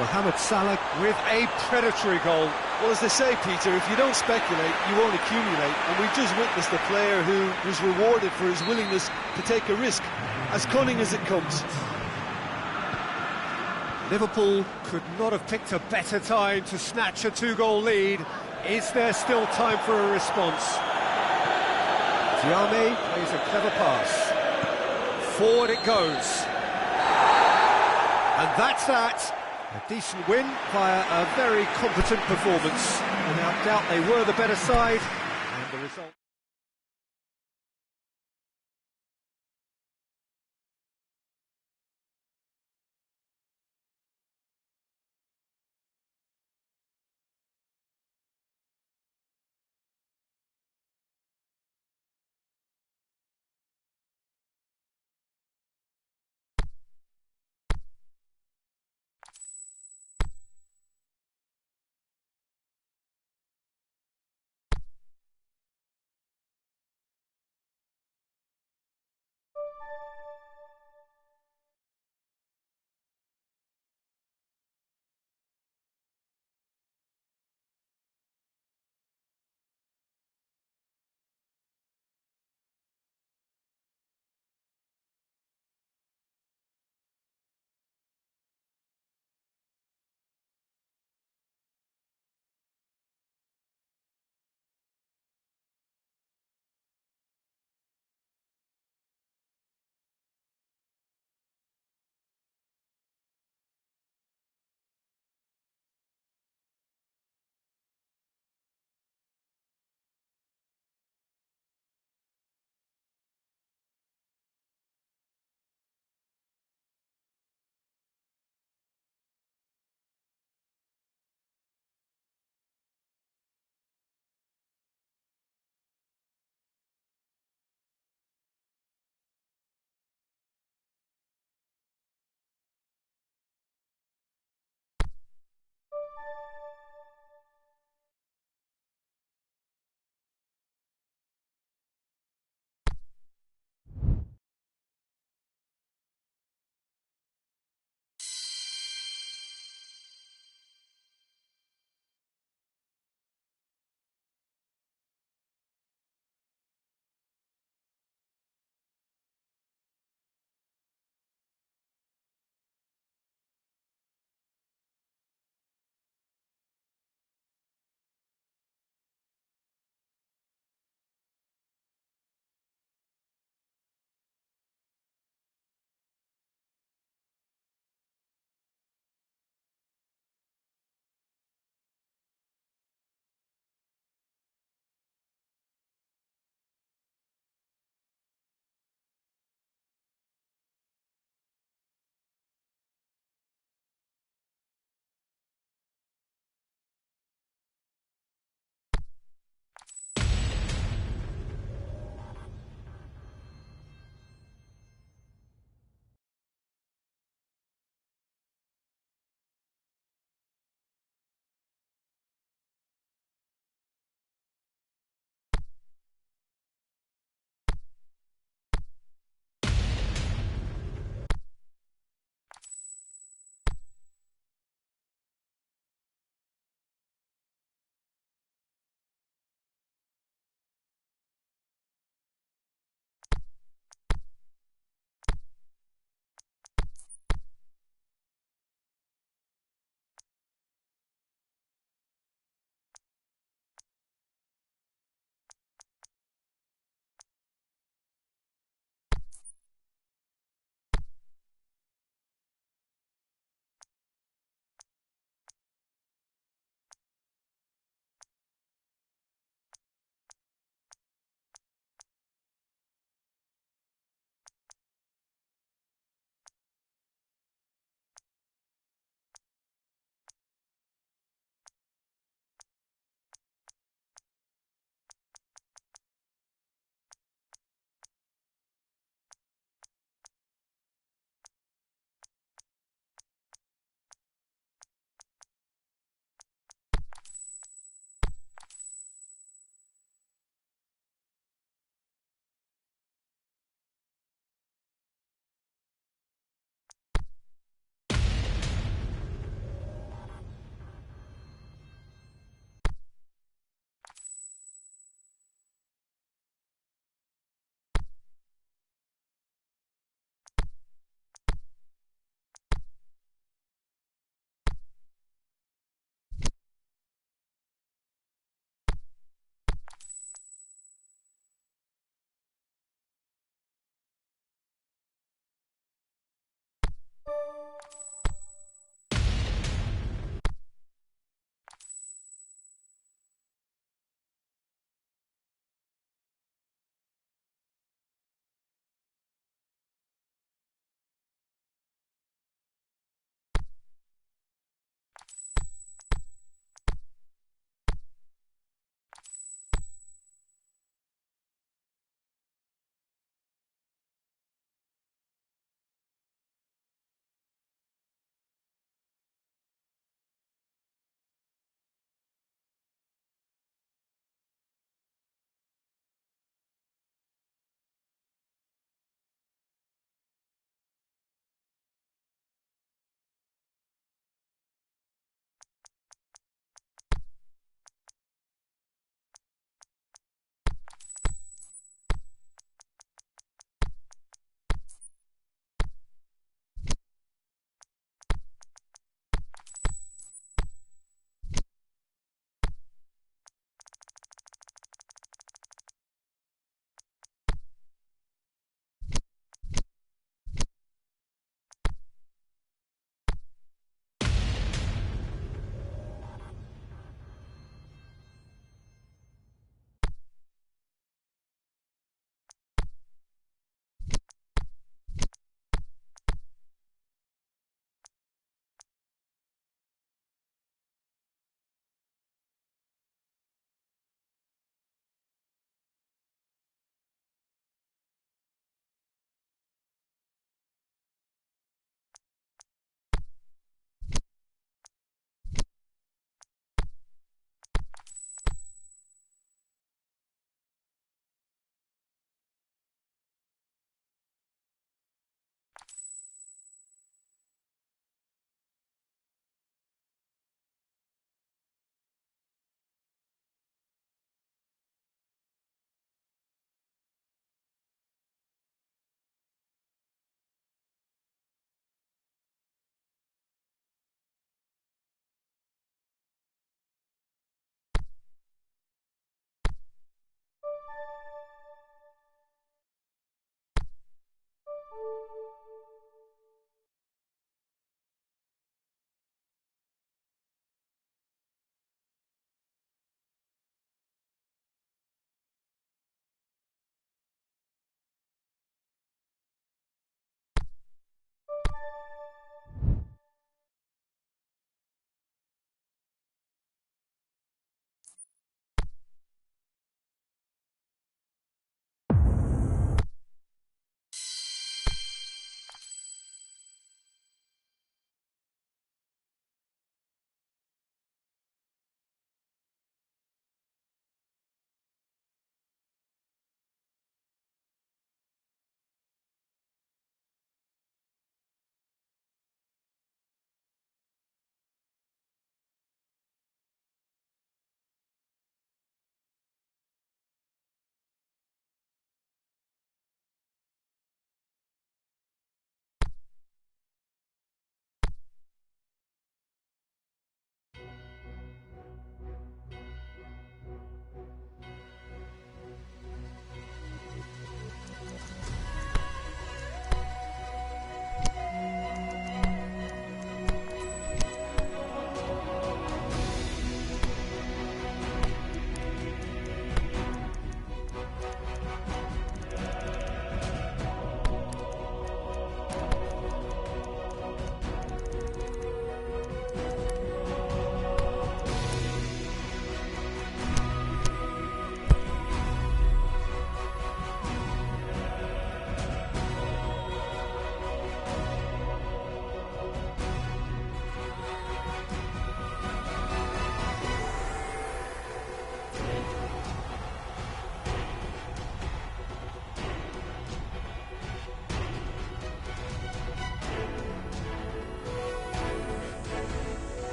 Mohamed Salah with a predatory goal. Well, as they say, Peter, if you don't speculate, you won't accumulate. And we've just witnessed a player who was rewarded for his willingness to take a risk, as cunning as it comes. Liverpool could not have picked a better time to snatch a two-goal lead. Is there still time for a response? Diame plays a clever pass. Forward it goes. And that's that. A decent win via a very competent performance. Without doubt they were the better side, and the result...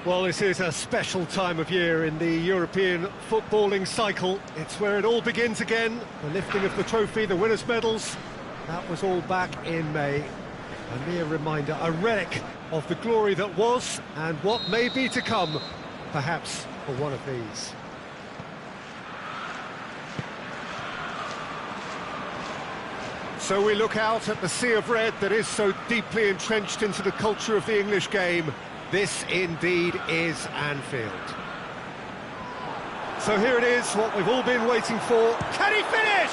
Well, this is a special time of year in the European footballing cycle. It's where it all begins again. The lifting of the trophy, the winners' medals. That was all back in May. A mere reminder, a relic of the glory that was and what may be to come, perhaps for one of these. So we look out at the sea of red that is so deeply entrenched into the culture of the English game. This indeed is Anfield. So here it is, what we've all been waiting for. Can he finish?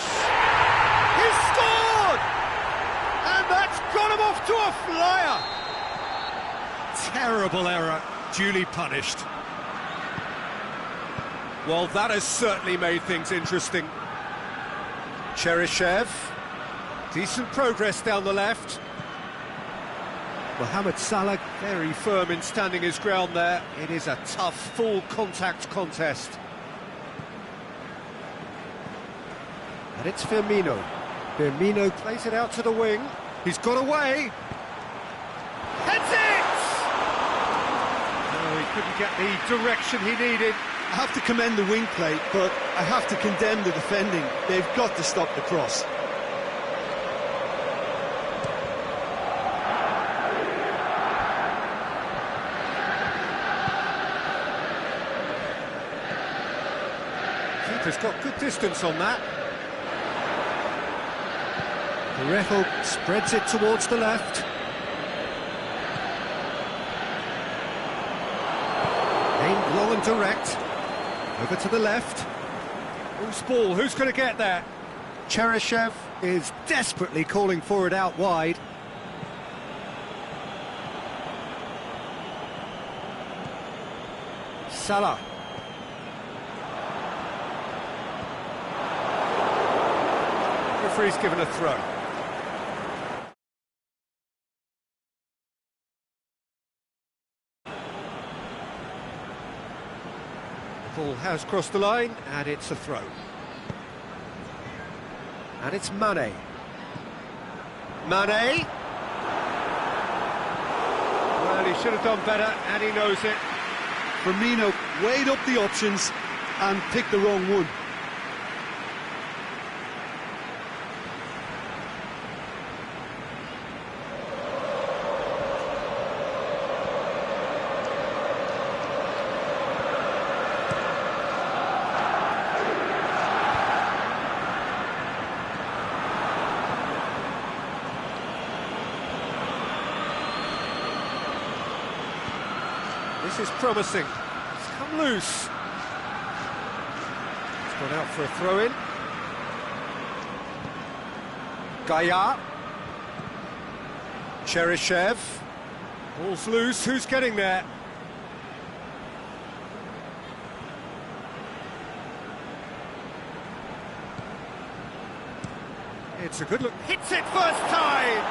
He's scored! And that's got him off to a flyer! Terrible error, duly punished. Well, that has certainly made things interesting. Cheryshev. Decent progress down the left. Mohamed Salah very firm in standing his ground there. It is a tough, full-contact contest. And it's Firmino. Firmino plays it out to the wing. He's got away. Heads it! No, he couldn't get the direction he needed. I have to commend the wing play, but I have to condemn the defending. They've got to stop the cross. Keeper's got good distance on that. Parejo spreads it towards the left. Aimed long and direct. Over to the left. Loose ball, who's going to get there? Cheryshev is desperately calling for it out wide. Salah. Referee's given a throw. The ball has crossed the line, and it's a throw. And it's Mane. Mane! Well, he should have done better, and he knows it. Firmino weighed up the options and picked the wrong one. This is promising. It's come loose. It's gone out for a throw-in. Gaia. Cheryshev. Ball's loose. Who's getting there? It's a good look. Hits it first time!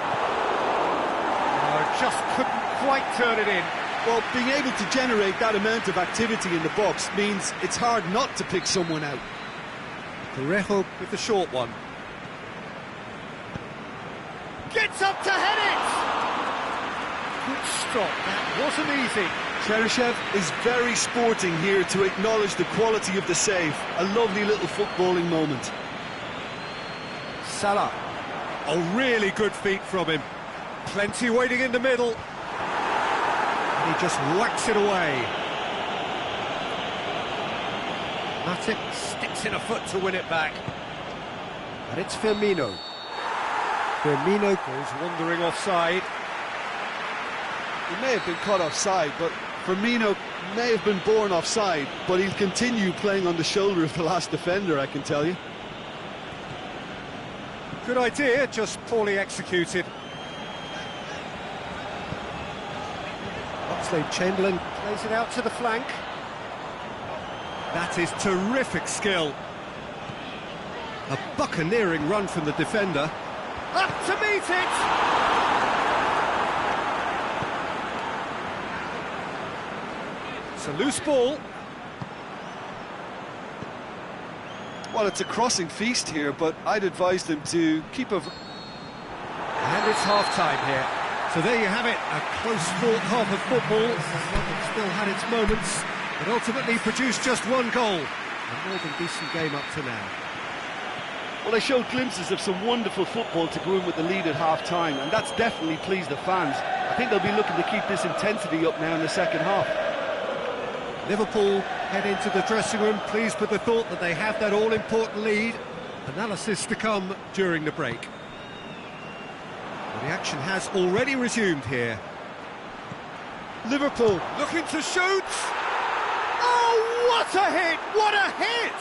Oh, just couldn't quite turn it in. Well, being able to generate that amount of activity in the box means it's hard not to pick someone out. Parejo with the short one. Gets up to head it! Good stop, that wasn't easy. Cheryshev is very sporting here to acknowledge the quality of the save. A lovely little footballing moment. Salah. Oh, really good feet from him. Plenty waiting in the middle. He just whacks it away. Matic sticks in a foot to win it back. And it's Firmino. Firmino goes wandering offside. He may have been caught offside, but Firmino may have been born offside, but he'll continue playing on the shoulder of the last defender, I can tell you. Good idea, just poorly executed. Chamberlain plays it out to the flank. That is terrific skill. A buccaneering run from the defender. Up to meet it! It's a loose ball. Well, it's a crossing feast here, but I'd advise them to keep a... And it's half-time here. So there you have it, a close-fought half of football. It still had its moments, but ultimately produced just one goal. A more than decent game up to now. Well, they showed glimpses of some wonderful football to go in with the lead at half-time, and that's definitely pleased the fans. I think they'll be looking to keep this intensity up now in the second half. Liverpool head into the dressing room, pleased with the thought that they have that all-important lead. Analysis to come during the break. Well, the action has already resumed here. Liverpool looking to shoot! Oh, what a hit! What a hit!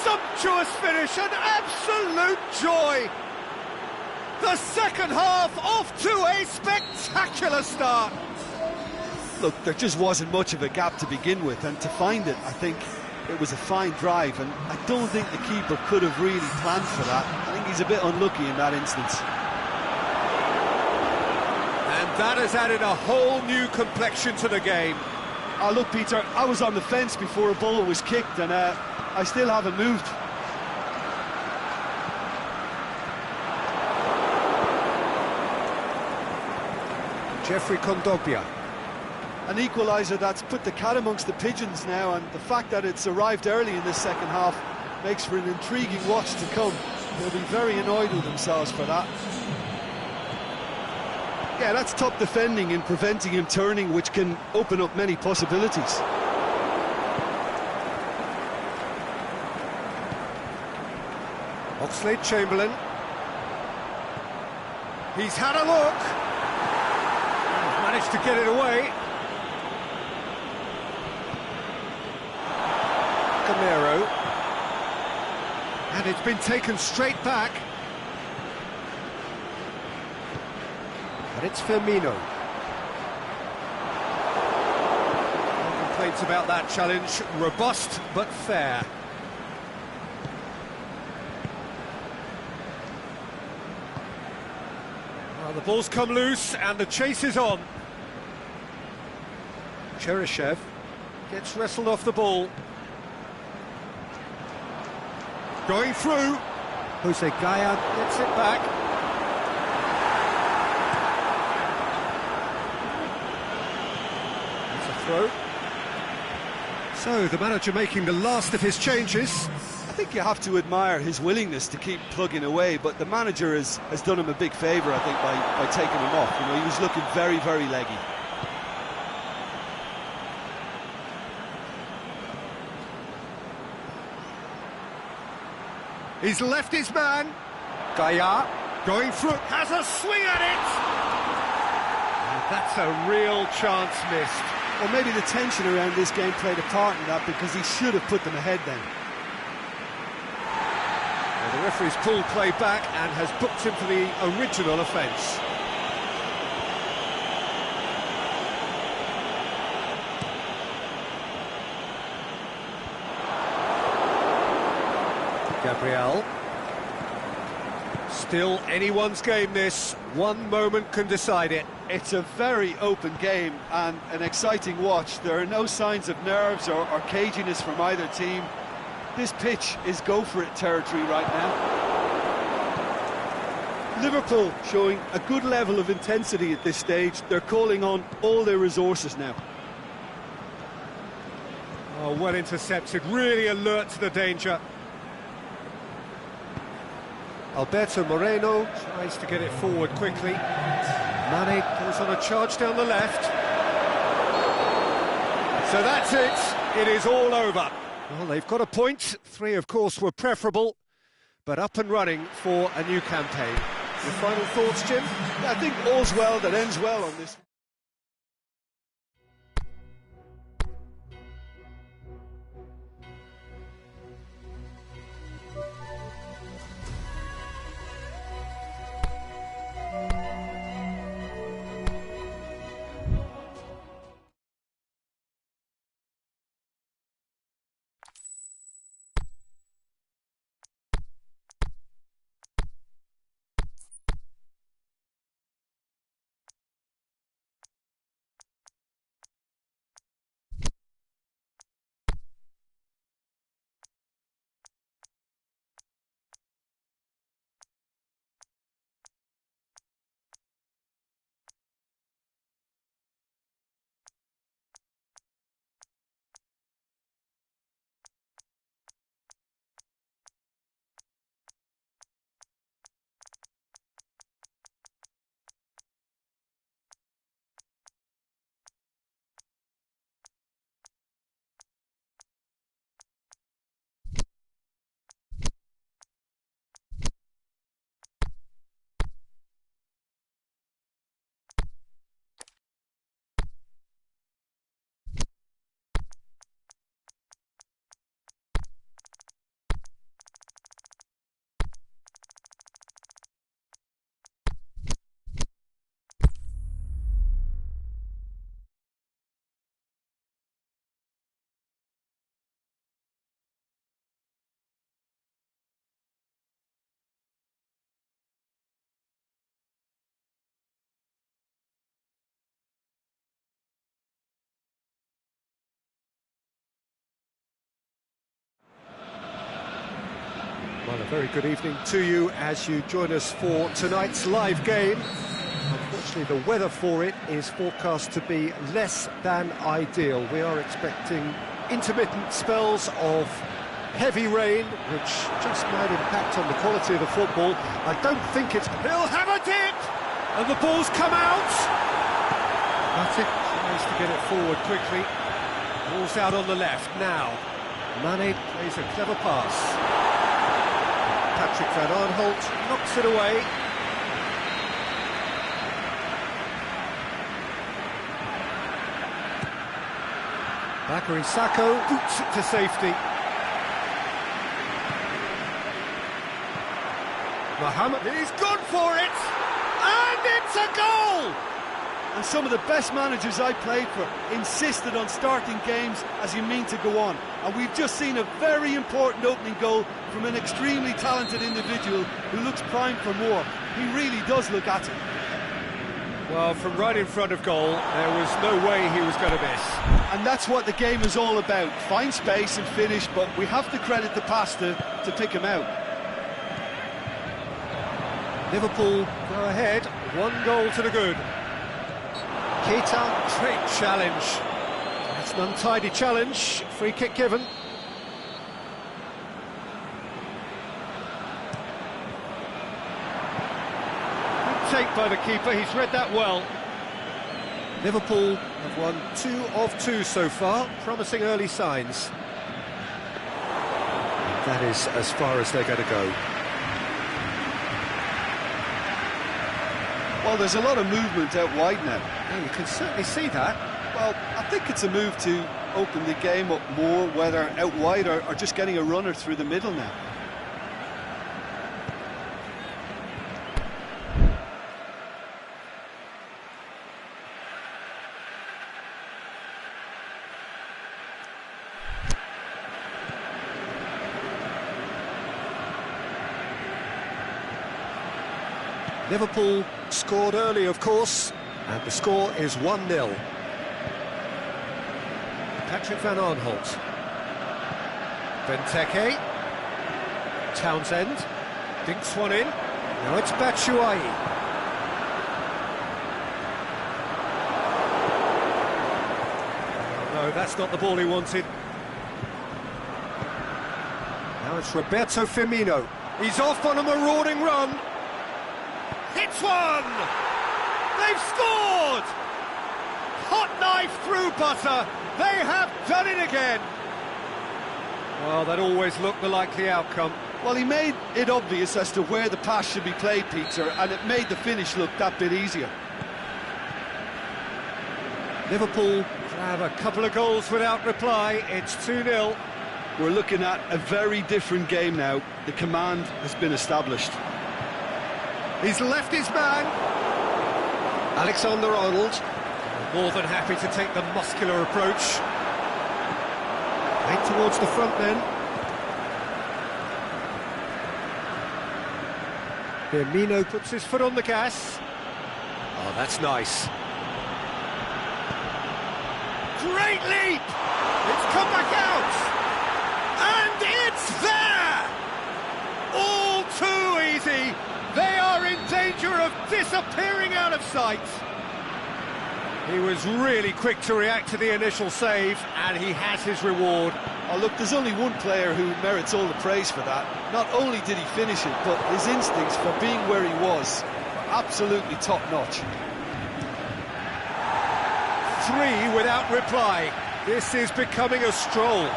Sumptuous finish, an absolute joy! The second half off to a spectacular start! Look, there just wasn't much of a gap to begin with, and to find it, I think it was a fine drive, and I don't think the keeper could have really planned for that. I think he's a bit unlucky in that instance. And that has added a whole new complexion to the game. Oh, look, Peter, I was on the fence before a ball was kicked, and I still haven't moved. Jeffrey Kondogbia. An equaliser that's put the cat amongst the pigeons now, and the fact that it's arrived early in this second half makes for an intriguing watch to come. They'll be very annoyed with themselves for that. Yeah, that's top defending in preventing him turning, which can open up many possibilities. Oxlade-Chamberlain. He's had a look. He's managed to get it away. Camero. And it's been taken straight back. But it's Firmino. No complaints about that challenge. Robust but fair. Well, the ball's come loose and the chase is on. Cheryshev gets wrestled off the ball. Going through. Jose Gaya gets it back. Throw. So the manager making the last of his changes. I think you have to admire his willingness to keep plugging away, but the manager has done him a big favour, I think, by taking him off. You know, he was looking very, very leggy. He's left his man. Gaya going through, has a swing at it. And that's a real chance missed. Well, maybe the tension around this game played a part in that, because he should have put them ahead then. Well, the referee's pulled play back and has booked him for the original offence. Gabriel. Still anyone's game, this. One moment can decide it. It's a very open game and an exciting watch. There are no signs of nerves or caginess from either team. This pitch is go-for-it territory right now. Liverpool showing a good level of intensity at this stage. They're calling on all their resources now. Oh, well intercepted, really alert to the danger. Alberto Moreno tries to get it forward quickly. Mane goes on a charge down the left. So that's it. It is all over. Well, they've got a point. 3, of course, were preferable, but up and running for a new campaign. Your final thoughts, Jim? Yeah, I think all's well that ends well on this. Well, a very good evening to you as you join us for tonight's live game. Unfortunately, the weather for it is forecast to be less than ideal. We are expecting intermittent spells of heavy rain, which just might impact on the quality of the football. I don't think it's... He'll have a dip! And the ball's come out! Matic tries to get it forward quickly. Ball's out on the left now. Mane plays a clever pass. Patrick Van Aanholt knocks it away. Baka boots it to safety. Mohamed, he's gone for it! And it's a goal! And some of the best managers I played for insisted on starting games as you mean to go on. And we've just seen a very important opening goal from an extremely talented individual who looks primed for more. He really does look at it. Well, from right in front of goal, there was no way he was going to miss. And that's what the game is all about. Find space and finish, but we have to credit the pass to pick him out. Liverpool go ahead, 1 goal to the good. Keita, great challenge. It's an untidy challenge, free kick given. Good take by the keeper, he's read that well. Liverpool have won 2 of 2 so far, promising early signs. That is as far as they're going to go. Well, there's a lot of movement out wide now. Yeah, you can certainly see that. Well, I think it's a move to open the game up more, whether out wide or just getting a runner through the middle now. Liverpool scored early, of course, and the score is 1-0. Patrick Van Aanholt. Benteke. Townsend. Dinks one in. Now it's Batshuayi. No, that's not the ball he wanted. Now it's Roberto Firmino. He's off on a marauding run. Hits one! They've scored! Hot knife through butter. They have done it again. Well, that always looked the likely outcome. Well, he made it obvious as to where the pass should be played, Peter, and it made the finish look that bit easier. Liverpool have a couple of goals without reply. It's 2-0. We're looking at a very different game now. The command has been established. He's left his man. Alexander-Arnold, more than happy to take the muscular approach. Right towards the front then. Firmino puts his foot on the gas. Oh, that's nice. Great leap! It's come back out! And it's there! All too easy! They are in danger of disappearing out of sight. He was really quick to react to the initial save, and he has his reward. Oh, look, there's only one player who merits all the praise for that. Not only did he finish it, but his instincts for being where he was were absolutely top-notch. 3 without reply. This is becoming a stroll.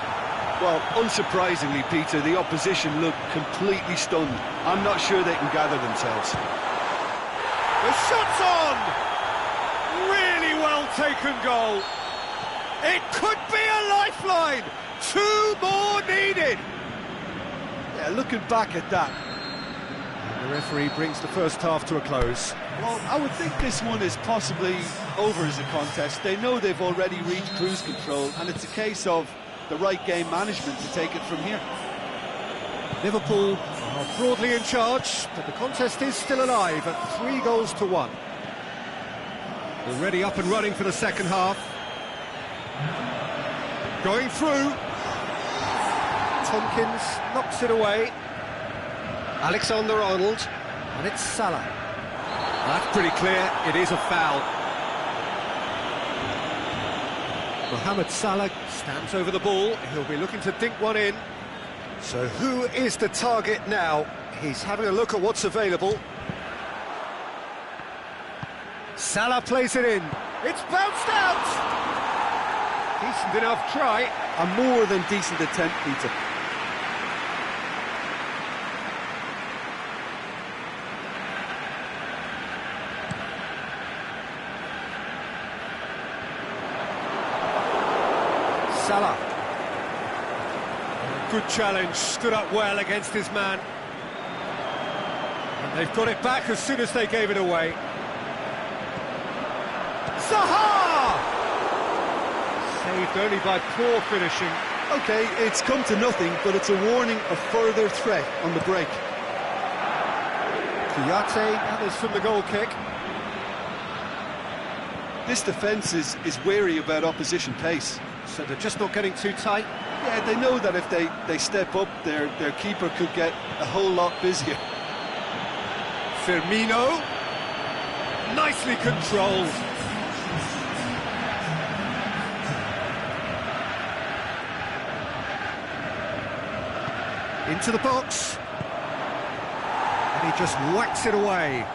Well, unsurprisingly, Peter, the opposition look completely stunned. I'm not sure they can gather themselves. The shot's on! Really well taken goal. It could be a lifeline. 2 more needed. Yeah, looking back at that. And the referee brings the first half to a close. Well, I would think this one is possibly over as a contest. They know they've already reached cruise control, and it's a case of the right game management to take it from here. Liverpool are broadly in charge, but the contest is still alive at 3 goals to 1. Already up and running for the second half. Going through. Tompkins knocks it away. Alexander-Arnold, and it's Salah. That's pretty clear, it is a foul. Mohamed Salah stands over the ball, he'll be looking to dink one in. So who is the target now? He's having a look at what's available. Salah plays it in. It's bounced out! Decent enough try. A more than decent attempt, Peter. Salah. Good challenge, stood up well against his man. And they've got it back as soon as they gave it away. Zaha! Saved only by poor finishing. OK, it's come to nothing, but it's a warning of further threat on the break. Kouyaté gathers from the goal kick. This defence is wary about opposition pace. So they're just not getting too tight. Yeah, they know that if they step up, their keeper could get a whole lot busier. Firmino, nicely controlled. Into the box. And he just whacks it away.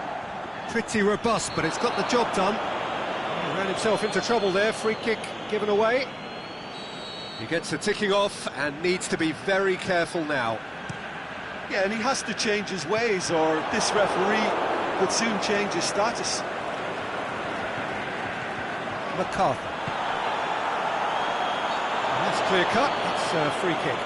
Pretty robust, but it's got the job done. He ran himself into trouble there, free kick given away. He gets the ticking off and needs to be very careful now. Yeah, and he has to change his ways, or this referee could soon change his status. McCarthy. And that's clear cut, that's a free kick.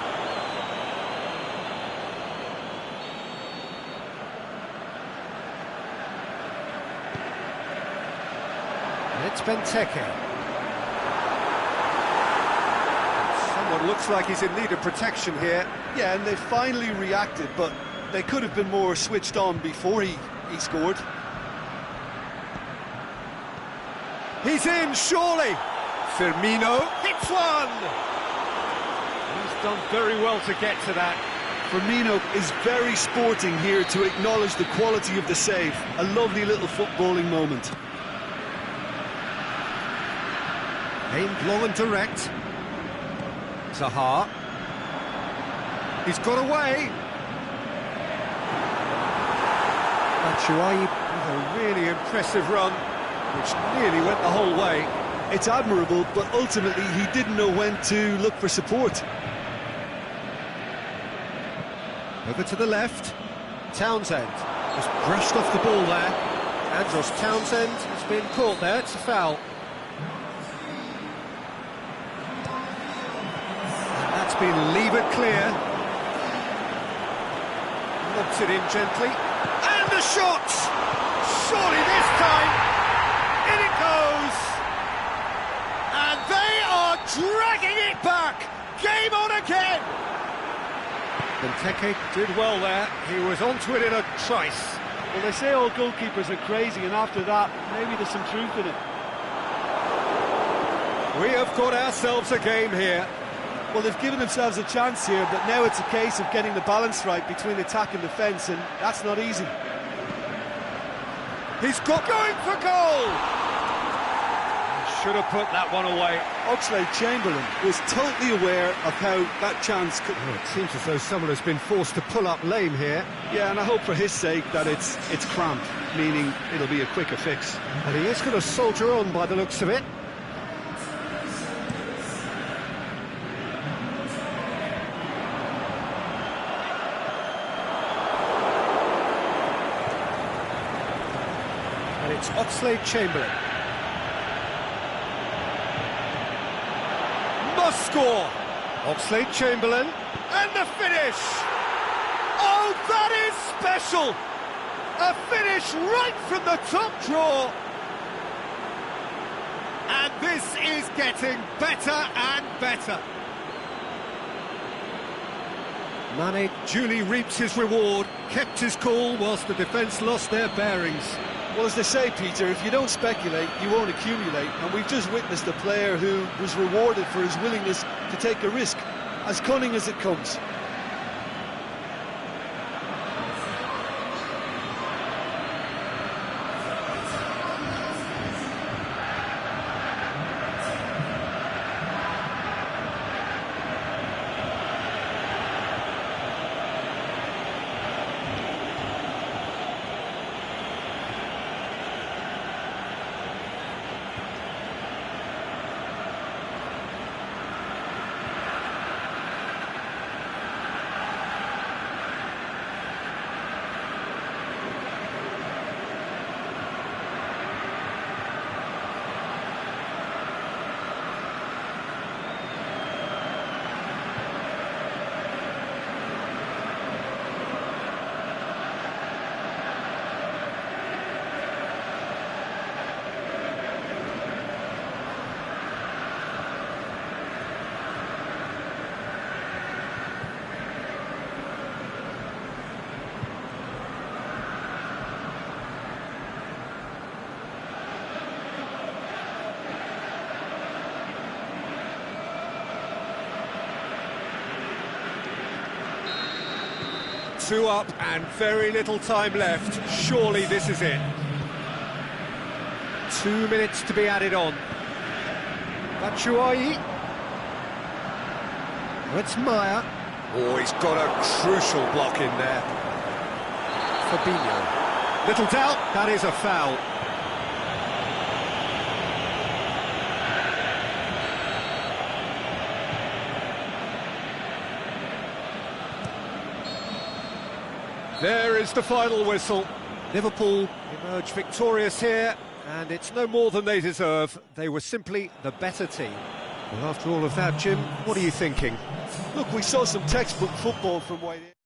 And it's Benteke. Someone looks like he's in need of protection here. Yeah, and they finally reacted, but they could have been more switched on before he scored. He's in, surely! Firmino hits one! He's done very well to get to that. Firmino is very sporting here to acknowledge the quality of the save. A lovely little footballing moment. Aimed long and direct. Zaha. He's got away. Batshuayi with a really impressive run, which nearly went the whole way. It's admirable, but ultimately he didn't know when to look for support. Over to the left. Townsend just brushed off the ball there. Andros Townsend has been caught there, it's a foul. That's been levered clear. Lobs it in gently. And the shot! Surely this time, in it goes! And they are dragging it back! Game on again! Benteke did well there. He was onto it in a trice. Well, they say all goalkeepers are crazy, and after that, maybe there's some truth in it. We have got ourselves a game here. Well, they've given themselves a chance here, but now it's a case of getting the balance right between attack and defence, and that's not easy. He's got going for goal! He should have put that one away. Oxlade-Chamberlain was totally aware of how that chance could... Well, it seems as though someone has been forced to pull up lame here. Yeah, and I hope for his sake that it's cramp, meaning it'll be a quicker fix. And he is going to soldier on by the looks of it. And it's Oxlade-Chamberlain. Must score! Oxlade-Chamberlain, and the finish! Oh, that is special! A finish right from the top draw! And this is getting better and better. Mane duly reaps his reward, kept his cool whilst the defence lost their bearings. Well, as they say, Peter, if you don't speculate, you won't accumulate. And we've just witnessed a player who was rewarded for his willingness to take a risk, as cunning as it comes. 2 up and very little time left. Surely this is it. 2 minutes to be added on. Batshuayi. It's Maya. Oh, he's got a crucial block in there. Fabinho. Little doubt, that is a foul. There is the final whistle. Liverpool emerge victorious here, and it's no more than they deserve. They were simply the better team. Well, after all of that, Jim, what are you thinking? Look, we saw some textbook football from White.